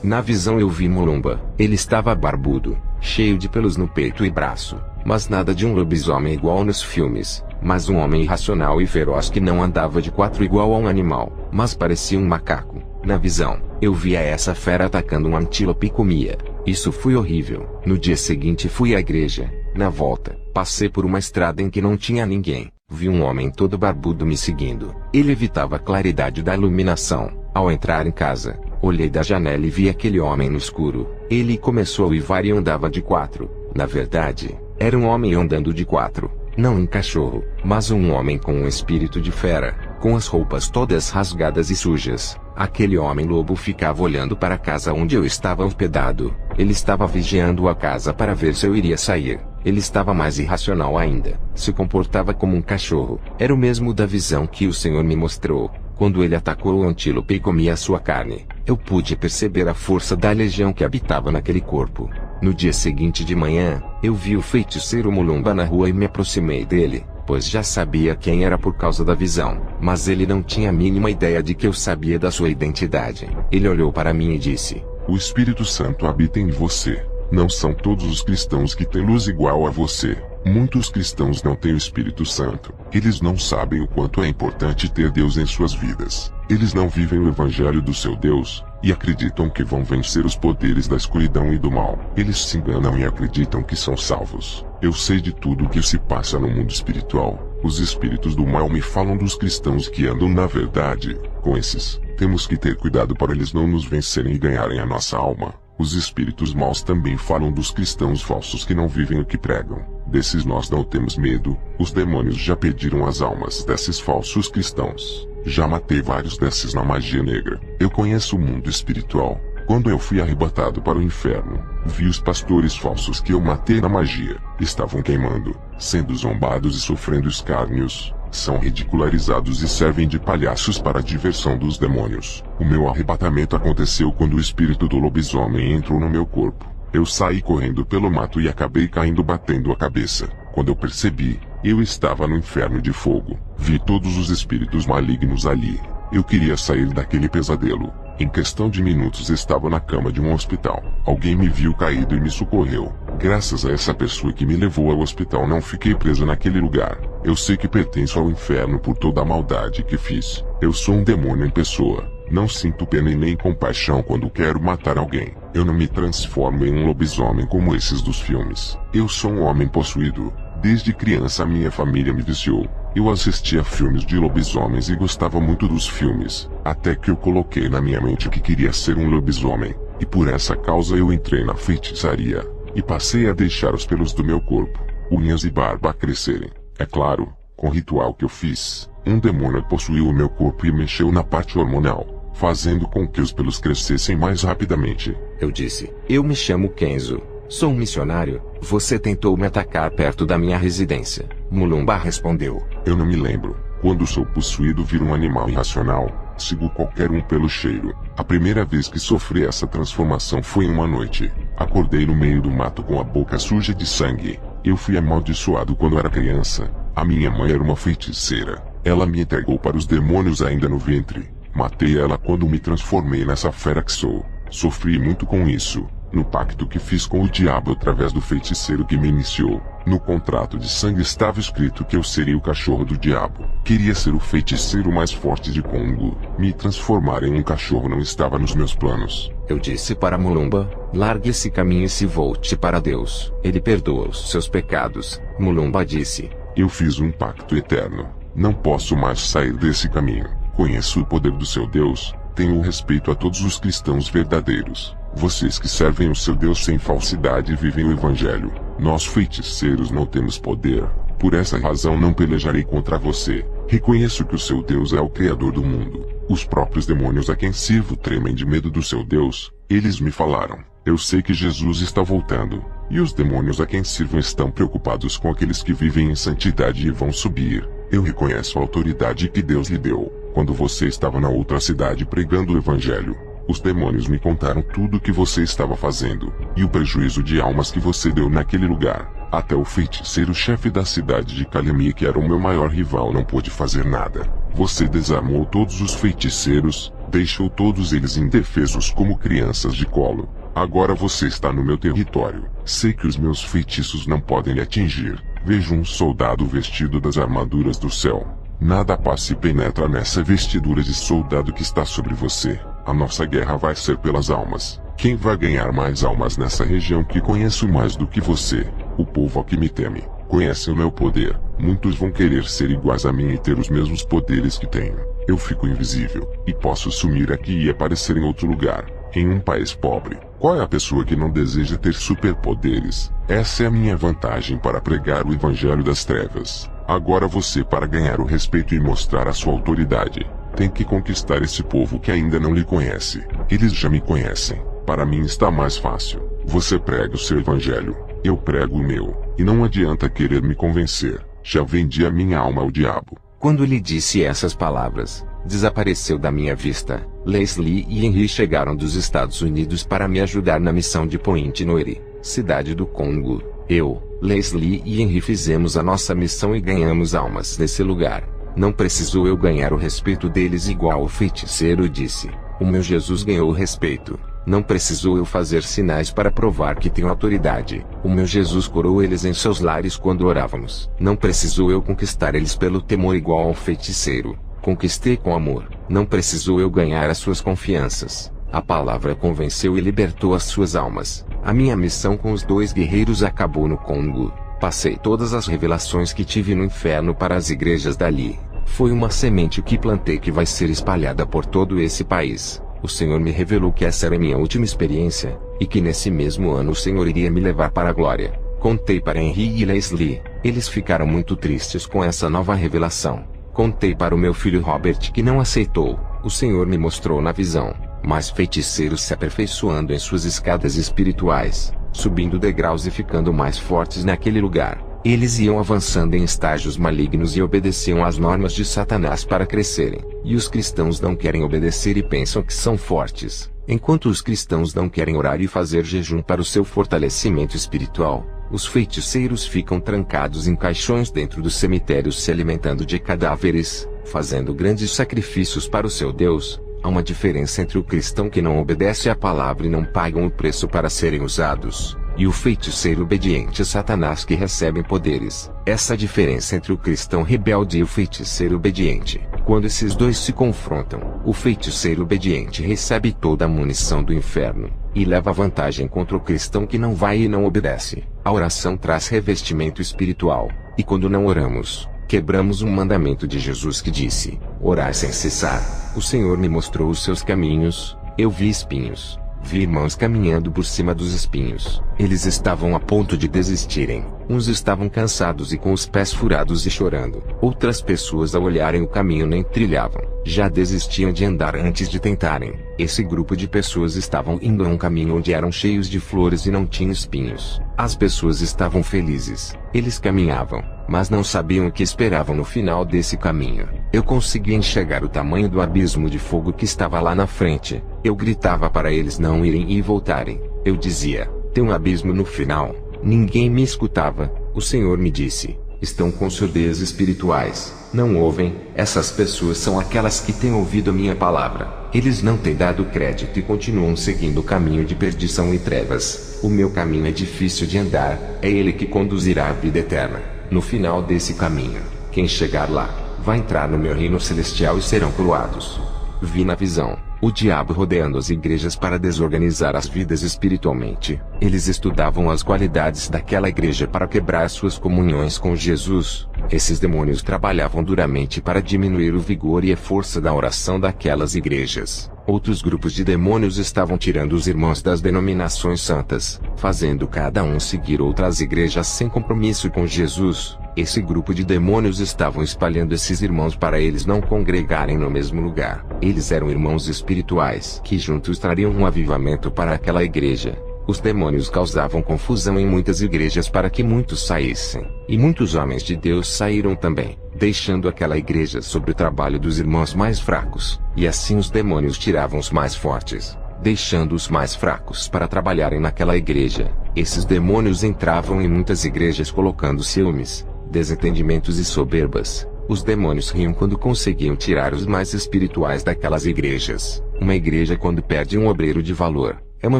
Na visão eu vi Mulumba. Ele estava barbudo, cheio de pelos no peito e braço, mas nada de um lobisomem igual nos filmes, mas um homem irracional e feroz que não andava de 4 igual a um animal, mas parecia um macaco. Na visão, eu via essa fera atacando um antílope e comia. Isso foi horrível. No dia seguinte fui à igreja, Na volta, passei por uma estrada em que não tinha ninguém. Vi um homem todo barbudo me seguindo. Ele evitava a claridade da iluminação. Ao entrar em casa, olhei da janela e vi aquele homem no escuro. Ele começou a uivar e andava de 4. Na verdade, era um homem andando de 4. Não um cachorro, mas um homem com um espírito de fera, com as roupas todas rasgadas e sujas. Aquele homem-lobo ficava olhando para a casa onde eu estava hospedado. Ele estava vigiando a casa para ver se eu iria sair. Ele estava mais irracional ainda. Se comportava como um cachorro. Era o mesmo da visão que o Senhor me mostrou, quando ele atacou o antílope e comia sua carne. Eu pude perceber a força da legião que habitava naquele corpo. No dia seguinte de manhã, eu vi o feiticeiro Mulumba na rua e me aproximei dele, pois já sabia quem era por causa da visão. Mas ele não tinha a mínima ideia de que eu sabia da sua identidade. Ele olhou para mim e disse: "O Espírito Santo habita em você. Não são todos os cristãos que têm luz igual a você. Muitos cristãos não têm o Espírito Santo. Eles não sabem o quanto é importante ter Deus em suas vidas. Eles não vivem o evangelho do seu Deus, e acreditam que vão vencer os poderes da escuridão e do mal. Eles se enganam e acreditam que são salvos. Eu sei de tudo o que se passa no mundo espiritual. Os espíritos do mal me falam dos cristãos que andam na verdade. Com esses, temos que ter cuidado para eles não nos vencerem e ganharem a nossa alma. Os espíritos maus também falam dos cristãos falsos que não vivem o que pregam. Desses nós não temos medo. Os demônios já pediram as almas desses falsos cristãos. Já matei vários desses na magia negra. Eu conheço o mundo espiritual. Quando eu fui arrebatado para o inferno, vi os pastores falsos que eu matei na magia. Estavam queimando, sendo zombados e sofrendo escárnios. São ridicularizados e servem de palhaços para a diversão dos demônios. O meu arrebatamento aconteceu quando o espírito do lobisomem entrou no meu corpo. Eu saí correndo pelo mato e acabei caindo batendo a cabeça. Quando eu percebi, eu estava no inferno de fogo. Vi todos os espíritos malignos ali. Eu queria sair daquele pesadelo. Em questão de minutos estava na cama de um hospital. Alguém me viu caído e me socorreu. Graças a essa pessoa que me levou ao hospital não fiquei preso naquele lugar. Eu sei que pertenço ao inferno por toda a maldade que fiz. Eu sou um demônio em pessoa. Não sinto pena e nem compaixão quando quero matar alguém. Eu não me transformo em um lobisomem como esses dos filmes. Eu sou um homem possuído. Desde criança minha família me viciou. Eu assistia filmes de lobisomens e gostava muito dos filmes, até que eu coloquei na minha mente que queria ser um lobisomem, e por essa causa eu entrei na feitiçaria, e passei a deixar os pelos do meu corpo, unhas e barba crescerem. É claro, com o ritual que eu fiz, um demônio possuiu o meu corpo e mexeu na parte hormonal, fazendo com que os pelos crescessem mais rapidamente. Eu disse: "Eu me chamo Kenzo. Sou um missionário. Você tentou me atacar perto da minha residência." Mulumba respondeu: "Eu não me lembro. Quando sou possuído viro um animal irracional. Sigo qualquer um pelo cheiro. A primeira vez que sofri essa transformação foi em uma noite. Acordei no meio do mato com a boca suja de sangue. Eu fui amaldiçoado quando era criança. A minha mãe era uma feiticeira. Ela me entregou para os demônios ainda no ventre. Matei ela quando me transformei nessa fera que sou. Sofri muito com isso. No pacto que fiz com o diabo através do feiticeiro que me iniciou. No contrato de sangue estava escrito que eu seria o cachorro do diabo. Queria ser o feiticeiro mais forte de Congo. Me transformar em um cachorro não estava nos meus planos." Eu disse para Mulumba: "Largue esse caminho e se volte para Deus. Ele perdoa os seus pecados." Mulumba disse: "Eu fiz um pacto eterno. Não posso mais sair desse caminho. Conheço o poder do seu Deus. Tenho respeito a todos os cristãos verdadeiros. Vocês que servem o seu Deus sem falsidade e vivem o Evangelho. Nós feiticeiros não temos poder. Por essa razão não pelejarei contra você. Reconheço que o seu Deus é o Criador do mundo. Os próprios demônios a quem sirvo tremem de medo do seu Deus. Eles me falaram: eu sei que Jesus está voltando. E os demônios a quem sirvo estão preocupados com aqueles que vivem em santidade e vão subir. Eu reconheço a autoridade que Deus lhe deu. Quando você estava na outra cidade pregando o Evangelho, os demônios me contaram tudo o que você estava fazendo, e o prejuízo de almas que você deu naquele lugar. Até o feiticeiro-chefe da cidade de Calamia, que era o meu maior rival, não pôde fazer nada. Você desarmou todos os feiticeiros, deixou todos eles indefesos como crianças de colo. Agora você está no meu território. Sei que os meus feitiços não podem lhe atingir. Vejo um soldado vestido das armaduras do céu. Nada paz se penetra nessa vestidura de soldado que está sobre você. A nossa guerra vai ser pelas almas. Quem vai ganhar mais almas nessa região que conheço mais do que você? o povo que me teme conhece o meu poder. Muitos vão querer ser iguais a mim e ter os mesmos poderes que tenho. Eu fico invisível, e posso sumir aqui e aparecer em outro lugar, em um país pobre. Qual é a pessoa que não deseja ter superpoderes? Essa é a minha vantagem para pregar o evangelho das trevas. Agora você, para ganhar o respeito e mostrar a sua autoridade, tem que conquistar esse povo que ainda não lhe conhece. Eles já me conhecem. Para mim está mais fácil. Você prega o seu evangelho, eu prego o meu, e não adianta querer me convencer. Já vendi a minha alma ao diabo. Quando lhe disse essas palavras, desapareceu da minha vista. Leslie e Henry chegaram dos Estados Unidos para me ajudar na missão de Point Noire, cidade do Congo. Eu, Leslie e Henry fizemos a nossa missão e ganhamos almas nesse lugar. Não precisou eu ganhar o respeito deles igual o feiticeiro disse. O meu Jesus ganhou o respeito. Não precisou eu fazer sinais para provar que tenho autoridade. O meu Jesus curou eles em seus lares quando orávamos. Não precisou eu conquistar eles pelo temor igual ao feiticeiro. Conquistei com amor. Não precisou eu ganhar as suas confianças. A palavra convenceu e libertou as suas almas. A minha missão com os 2 guerreiros acabou no Congo. Passei todas as revelações que tive no inferno para as igrejas dali. Foi uma semente que plantei que vai ser espalhada por todo esse país. O Senhor me revelou que essa era minha última experiência, e que nesse mesmo ano o Senhor iria me levar para a glória. Contei para Henry e Leslie. Eles ficaram muito tristes com essa nova revelação. Contei para o meu filho Robert que não aceitou. O Senhor me mostrou na visão mais feiticeiros se aperfeiçoando em suas escadas espirituais, subindo degraus e ficando mais fortes naquele lugar. Eles iam avançando em estágios malignos e obedeciam às normas de Satanás para crescerem. E os cristãos não querem obedecer e pensam que são fortes. Enquanto os cristãos não querem orar e fazer jejum para o seu fortalecimento espiritual, os feiticeiros ficam trancados em caixões dentro dos cemitérios se alimentando de cadáveres, fazendo grandes sacrifícios para o seu Deus. Há uma diferença entre o cristão que não obedece à palavra e não pagam o preço para serem usados, e o feiticeiro obediente a Satanás que recebem poderes. Essa diferença entre o cristão rebelde e o feiticeiro obediente. Quando esses dois se confrontam, o feiticeiro obediente recebe toda a munição do inferno, e leva vantagem contra o cristão que não vai e não obedece. A oração traz revestimento espiritual, e quando não oramos, quebramos um mandamento de Jesus que disse: orai sem cessar. O Senhor me mostrou os seus caminhos. Eu vi espinhos. Vi irmãos caminhando por cima dos espinhos. Eles estavam a ponto de desistirem. Uns estavam cansados e com os pés furados e chorando. Outras pessoas ao olharem o caminho nem trilhavam. Já desistiam de andar antes de tentarem. Esse grupo de pessoas estavam indo a um caminho onde eram cheios de flores e não tinham espinhos. As pessoas estavam felizes. Eles caminhavam, mas não sabiam o que esperavam no final desse caminho. Eu conseguia enxergar o tamanho do abismo de fogo que estava lá na frente. Eu gritava para eles não irem e voltarem. Eu dizia: tem um abismo no final. Ninguém me escutava. O Senhor me disse: estão com surdez espirituais. Não ouvem. Essas pessoas são aquelas que têm ouvido a minha palavra. Eles não têm dado crédito e continuam seguindo o caminho de perdição e trevas. O meu caminho é difícil de andar. É ele que conduzirá à vida eterna. No final desse caminho, quem chegar lá, vai entrar no meu reino celestial e serão coroados. Vi na visão o diabo rodeando as igrejas para desorganizar as vidas espiritualmente. Eles estudavam as qualidades daquela igreja para quebrar suas comunhões com Jesus. Esses demônios trabalhavam duramente para diminuir o vigor e a força da oração daquelas igrejas. Outros grupos de demônios estavam tirando os irmãos das denominações santas, fazendo cada um seguir outras igrejas sem compromisso com Jesus. Esse grupo de demônios estavam espalhando esses irmãos para eles não congregarem no mesmo lugar. Eles eram irmãos espirituais que juntos trariam um avivamento para aquela igreja. Os demônios causavam confusão em muitas igrejas para que muitos saíssem. E muitos homens de Deus saíram também, deixando aquela igreja sob o trabalho dos irmãos mais fracos. E assim os demônios tiravam os mais fortes, deixando os mais fracos para trabalharem naquela igreja. Esses demônios entravam em muitas igrejas colocando ciúmes, desentendimentos e soberbas. Os demônios riam quando conseguiam tirar os mais espirituais daquelas igrejas. Uma igreja quando perde um obreiro de valor, é uma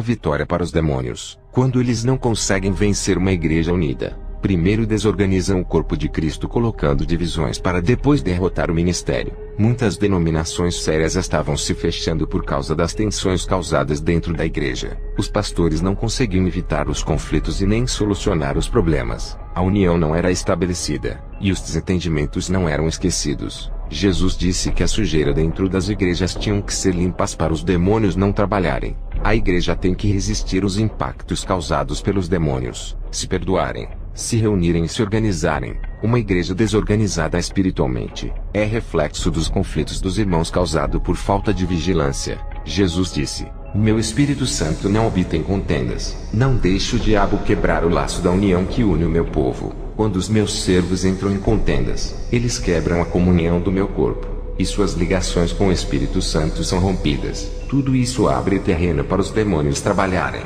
vitória para os demônios. Quando eles não conseguem vencer uma igreja unida, Primeiro desorganizam o corpo de Cristo colocando divisões para depois derrotar o ministério. Muitas denominações sérias estavam se fechando por causa das tensões causadas dentro da igreja. Os pastores não conseguiam evitar os conflitos e nem solucionar os problemas. A união não era estabelecida, e os desentendimentos não eram esquecidos. Jesus disse que a sujeira dentro das igrejas tinham que ser limpas para os demônios não trabalharem. A igreja tem que resistir aos impactos causados pelos demônios, se perdoarem, se reunirem e se organizarem. Uma igreja desorganizada espiritualmente é reflexo dos conflitos dos irmãos causado por falta de vigilância. Jesus disse: "O meu Espírito Santo não habita em contendas. Não deixe o diabo quebrar o laço da união que une o meu povo. Quando os meus servos entram em contendas, eles quebram a comunhão do meu corpo, e suas ligações com o Espírito Santo são rompidas. Tudo isso abre terreno para os demônios trabalharem."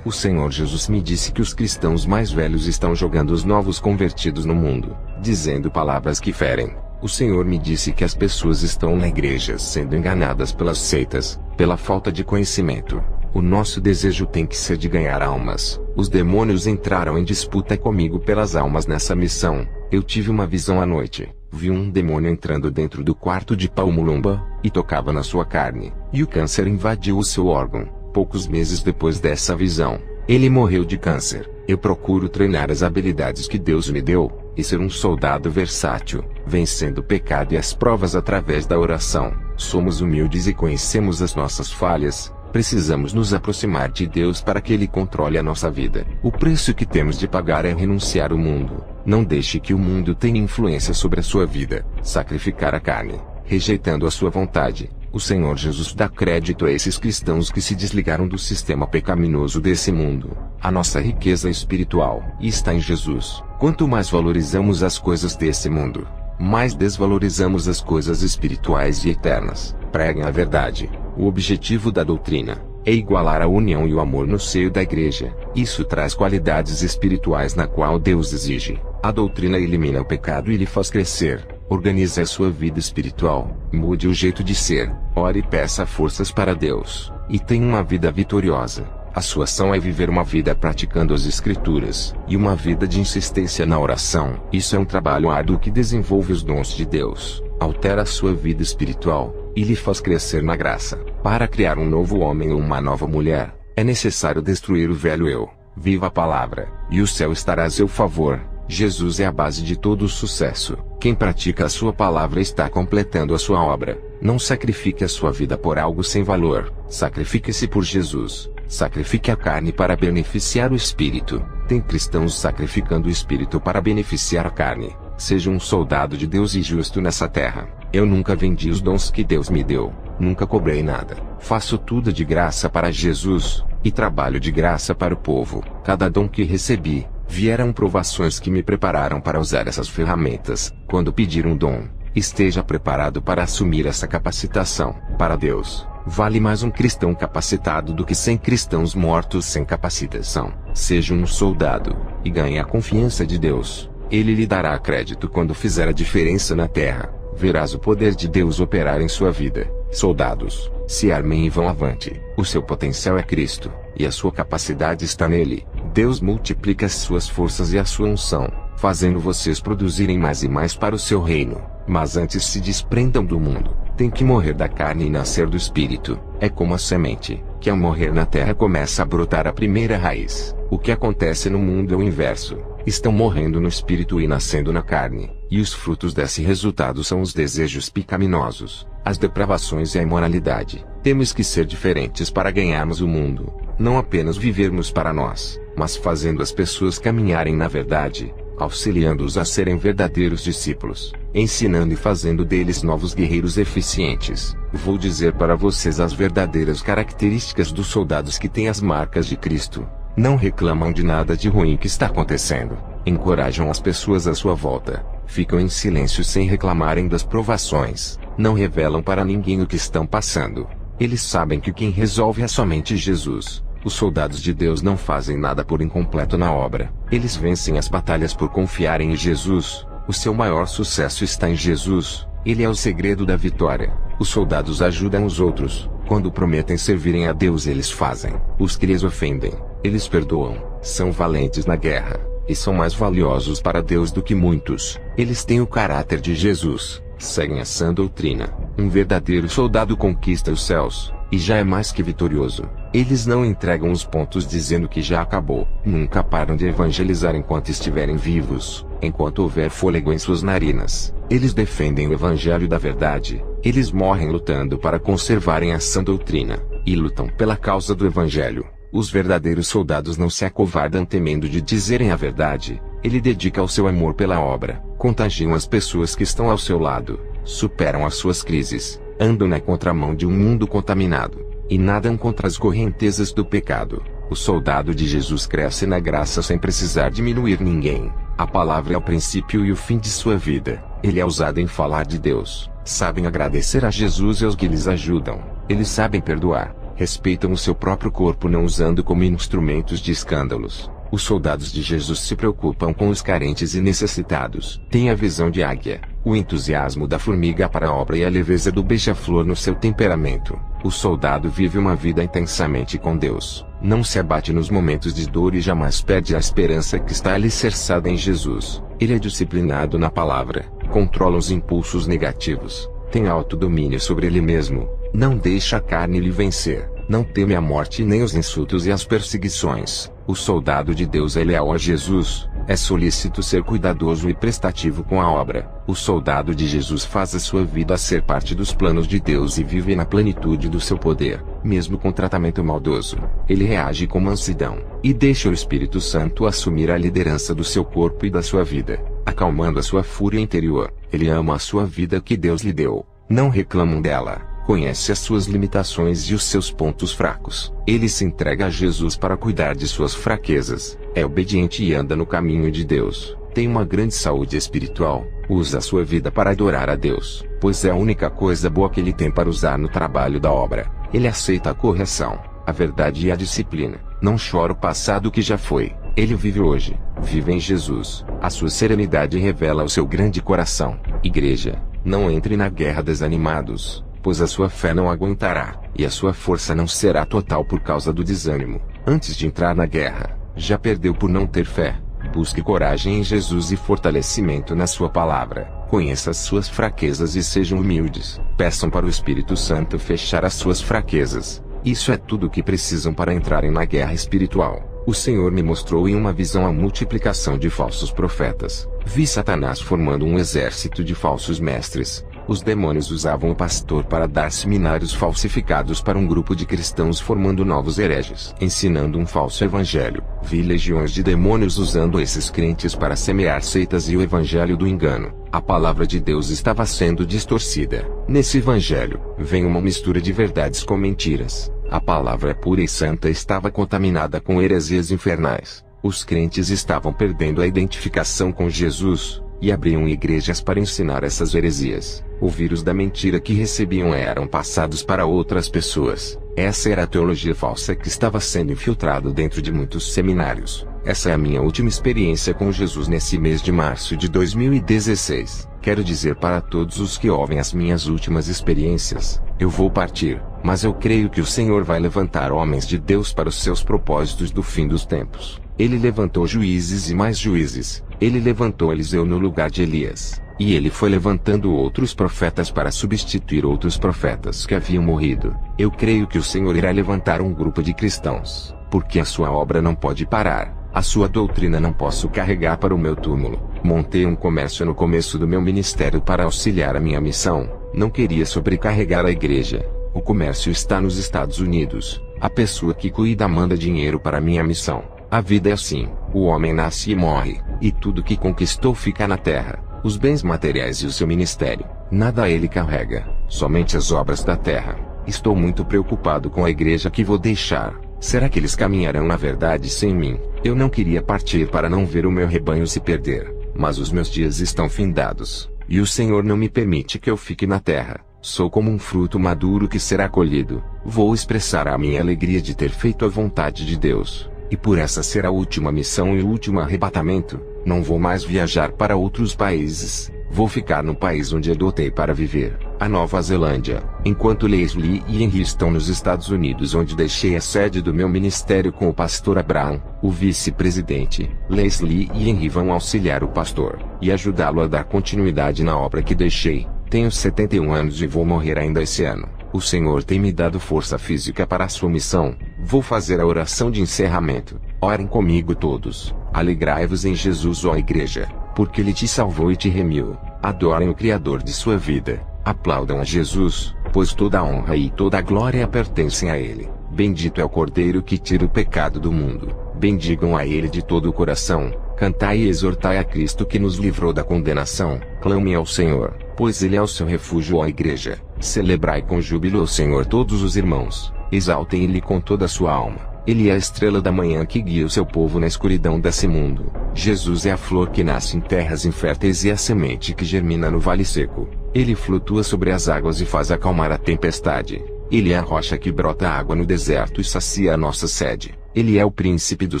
O Senhor Jesus me disse que os cristãos mais velhos estão jogando os novos convertidos no mundo, dizendo palavras que ferem. O Senhor me disse que as pessoas estão na igreja sendo enganadas pelas seitas, pela falta de conhecimento. O nosso desejo tem que ser de ganhar almas. Os demônios entraram em disputa comigo pelas almas nessa missão. Eu tive uma visão à noite. Vi um demônio entrando dentro do quarto de Paumulumba, e tocava na sua carne, e o câncer invadiu o seu órgão. Poucos meses depois dessa visão, ele morreu de câncer. Eu procuro treinar as habilidades que Deus me deu, e ser um soldado versátil, vencendo o pecado e as provas através da oração. Somos humildes e conhecemos as nossas falhas. Precisamos nos aproximar de Deus para que Ele controle a nossa vida. O preço que temos de pagar é renunciar ao mundo. Não deixe que o mundo tenha influência sobre a sua vida. Sacrificar a carne, rejeitando a sua vontade. O Senhor Jesus dá crédito a esses cristãos que se desligaram do sistema pecaminoso desse mundo. A nossa riqueza espiritual está em Jesus. Quanto mais valorizamos as coisas desse mundo, mais desvalorizamos as coisas espirituais e eternas. Preguem a verdade. O objetivo da doutrina é igualar a união e o amor no seio da igreja. Isso traz qualidades espirituais na qual Deus exige. A doutrina elimina o pecado e lhe faz crescer. Organize a sua vida espiritual. Mude o jeito de ser. Ore e peça forças para Deus. E tenha uma vida vitoriosa. A sua ação é viver uma vida praticando as Escrituras, e uma vida de insistência na oração. Isso é um trabalho árduo que desenvolve os dons de Deus, altera a sua vida espiritual, e lhe faz crescer na graça. Para criar um novo homem ou uma nova mulher, é necessário destruir o velho eu. Viva a palavra, e o céu estará a seu favor. Jesus é a base de todo o sucesso. Quem pratica a sua palavra está completando a sua obra. Não sacrifique a sua vida por algo sem valor. Sacrifique-se por Jesus. Sacrifique a carne para beneficiar o espírito. Tem cristãos sacrificando o espírito para beneficiar a carne. Seja um soldado de Deus e justo nessa terra. Eu nunca vendi os dons que Deus me deu. Nunca cobrei nada. Faço tudo de graça para Jesus, e trabalho de graça para o povo. Cada dom que recebi, vieram provações que me prepararam para usar essas ferramentas. Quando pedir um dom, esteja preparado para assumir essa capacitação. Para Deus, vale mais um cristão capacitado do que 100 cristãos mortos sem capacitação. Seja um soldado, e ganhe a confiança de Deus. Ele lhe dará crédito quando fizer a diferença na terra. Verás o poder de Deus operar em sua vida. Soldados, se armem e vão avante. O seu potencial é Cristo, e a sua capacidade está nele. Deus multiplica as suas forças e a sua unção, fazendo vocês produzirem mais e mais para o seu reino. Mas antes se desprendam do mundo. Tem que morrer da carne e nascer do espírito. É como a semente, que ao morrer na terra começa a brotar a primeira raiz. O que acontece no mundo é o inverso. Estão morrendo no espírito e nascendo na carne, e os frutos desse resultado são os desejos pecaminosos, as depravações e a imoralidade. Temos que ser diferentes para ganharmos o mundo, não apenas vivermos para nós, mas fazendo as pessoas caminharem na verdade, auxiliando-os a serem verdadeiros discípulos, ensinando e fazendo deles novos guerreiros eficientes. Vou dizer para vocês as verdadeiras características dos soldados que têm as marcas de Cristo. Não reclamam de nada de ruim que está acontecendo. Encorajam as pessoas à sua volta. Ficam em silêncio sem reclamarem das provações. Não revelam para ninguém o que estão passando. Eles sabem que quem resolve é somente Jesus. Os soldados de Deus não fazem nada por incompleto na obra. Eles vencem as batalhas por confiarem em Jesus. O seu maior sucesso está em Jesus. Ele é o segredo da vitória. Os soldados ajudam os outros. Quando prometem servirem a Deus, eles fazem. Os que lhes ofendem, eles perdoam. São valentes na guerra. e são mais valiosos para Deus do que muitos. Eles têm o caráter de Jesus, seguem a sã doutrina. Um verdadeiro soldado conquista os céus, e já é mais que vitorioso. Eles não entregam os pontos dizendo que já acabou. Nunca param de evangelizar enquanto estiverem vivos, enquanto houver fôlego em suas narinas. Eles defendem o evangelho da verdade. Eles morrem lutando para conservarem a sã doutrina, e lutam pela causa do evangelho. Os verdadeiros soldados não se acovardam temendo de dizerem a verdade. Ele dedica o seu amor pela obra, contagiam as pessoas que estão ao seu lado, superam as suas crises, andam na contramão de um mundo contaminado, e nadam contra as correntezas do pecado. O soldado de Jesus cresce na graça sem precisar diminuir ninguém. A palavra é o princípio e o fim de sua vida. Ele é usado em falar de Deus. Sabem agradecer a Jesus e aos que lhes ajudam. Eles sabem perdoar. Respeitam o seu próprio corpo não usando como instrumentos de escândalos. Os soldados de Jesus se preocupam com os carentes e necessitados. Têm a visão de águia, o entusiasmo da formiga para a obra e a leveza do beija-flor no seu temperamento. O soldado vive uma vida intensamente com Deus. Não se abate nos momentos de dor e jamais perde a esperança que está alicerçada em Jesus. Ele é disciplinado na palavra, controla os impulsos negativos, tem autodomínio sobre ele mesmo, não deixa a carne lhe vencer, não teme a morte nem os insultos e as perseguições. O soldado de Deus é leal a Jesus, é solícito ser cuidadoso e prestativo com a obra. O soldado de Jesus faz a sua vida ser parte dos planos de Deus e vive na plenitude do seu poder, mesmo com tratamento maldoso. Ele reage com mansidão, e deixa o Espírito Santo assumir a liderança do seu corpo e da sua vida, acalmando a sua fúria interior. Ele ama a sua vida que Deus lhe deu, não reclamam dela. Conhece as suas limitações e os seus pontos fracos. Ele se entrega a Jesus para cuidar de suas fraquezas. É obediente e anda no caminho de Deus. Tem uma grande saúde espiritual. Usa a sua vida para adorar a Deus, pois é a única coisa boa que ele tem para usar no trabalho da obra. Ele aceita a correção, a verdade e a disciplina. Não chora o passado que já foi. Ele vive hoje. Vive em Jesus. A sua serenidade revela o seu grande coração. Igreja, não entre na guerra desanimados, pois a sua fé não aguentará, e a sua força não será total por causa do desânimo. Antes de entrar na guerra, já perdeu por não ter fé. Busque coragem em Jesus e fortalecimento na sua palavra. Conheça as suas fraquezas e sejam humildes. Peçam para o Espírito Santo fechar as suas fraquezas. Isso é tudo o que precisam para entrarem na guerra espiritual. O Senhor me mostrou em uma visão a multiplicação de falsos profetas. Vi Satanás formando um exército de falsos mestres. Os demônios usavam o pastor para dar seminários falsificados para um grupo de cristãos formando novos hereges, ensinando um falso evangelho. Vi legiões de demônios usando esses crentes para semear seitas e o evangelho do engano. A palavra de Deus estava sendo distorcida. Nesse evangelho, vem uma mistura de verdades com mentiras. A palavra pura e santa estava contaminada com heresias infernais. Os crentes estavam perdendo a identificação com Jesus, e abriam igrejas para ensinar essas heresias. O vírus da mentira que recebiam eram passados para outras pessoas. Essa era a teologia falsa que estava sendo infiltrada dentro de muitos seminários. Essa é a minha última experiência com Jesus nesse mês de março de 2016. Quero dizer para todos os que ouvem as minhas últimas experiências, eu vou partir, mas eu creio que o Senhor vai levantar homens de Deus para os seus propósitos do fim dos tempos. Ele levantou juízes e mais juízes. Ele levantou Eliseu no lugar de Elias. E ele foi levantando outros profetas para substituir outros profetas que haviam morrido. Eu creio que o Senhor irá levantar um grupo de cristãos, porque a sua obra não pode parar. A sua doutrina não posso carregar para o meu túmulo. Montei um comércio no começo do meu ministério para auxiliar a minha missão. Não queria sobrecarregar a igreja. O comércio está nos Estados Unidos. A pessoa que cuida manda dinheiro para minha missão. A vida é assim, o homem nasce e morre, e tudo que conquistou fica na terra, os bens materiais e o seu ministério, nada ele carrega, somente as obras da terra. Estou muito preocupado com a igreja que vou deixar. Será que eles caminharão na verdade sem mim? Eu não queria partir para não ver o meu rebanho se perder, mas os meus dias estão findados, e o Senhor não me permite que eu fique na terra. Sou como um fruto maduro que será colhido. Vou expressar a minha alegria de ter feito a vontade de Deus. E por essa ser a última missão e o último arrebatamento, não vou mais viajar para outros países. Vou ficar no país onde adotei para viver. a Nova Zelândia, enquanto Leslie e Henry estão nos Estados Unidos, onde deixei a sede do meu ministério com o pastor Abraham, o vice-presidente. Leslie e Henry vão auxiliar o pastor e ajudá-lo a dar continuidade na obra que deixei. Tenho 71 anos e vou morrer ainda esse ano. O Senhor tem me dado força física para a sua missão. Vou fazer a oração de encerramento. Orem comigo todos. Alegrai-vos em Jesus, ó igreja, porque Ele te salvou e te remiu. Adorem o Criador de sua vida. Aplaudam a Jesus, pois toda a honra e toda a glória pertencem a Ele. Bendito é o Cordeiro que tira o pecado do mundo. Bendigam a Ele de todo o coração. Cantai e exortai a Cristo que nos livrou da condenação. Clamem ao Senhor, pois Ele é o seu refúgio, ó igreja. Celebrai com júbilo ao Senhor todos os irmãos. Exaltem Ele com toda a sua alma. Ele é a estrela da manhã que guia o seu povo na escuridão desse mundo. Jesus é a flor que nasce em terras inférteis e a semente que germina no vale seco. Ele flutua sobre as águas e faz acalmar a tempestade. Ele é a rocha que brota água no deserto e sacia a nossa sede. Ele é o príncipe do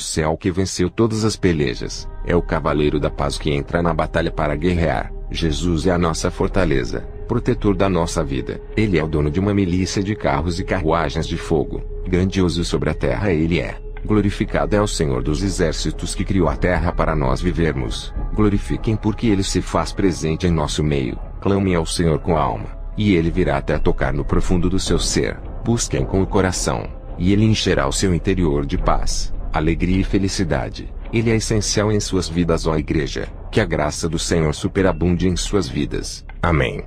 céu que venceu todas as pelejas. É o cavaleiro da paz que entra na batalha para guerrear. Jesus é a nossa fortaleza, protetor da nossa vida. Ele é o dono de uma milícia de carros e carruagens de fogo. Grandioso sobre a terra Ele é. Glorificado é o Senhor dos exércitos que criou a terra para nós vivermos. Glorifiquem porque Ele se faz presente em nosso meio. Clamem ao Senhor com a alma, e Ele virá até tocar no profundo do seu ser. Busquem com o coração, e Ele encherá o seu interior de paz, alegria e felicidade. Ele é essencial em suas vidas, ó igreja. Que a graça do Senhor superabunde em suas vidas. Amém.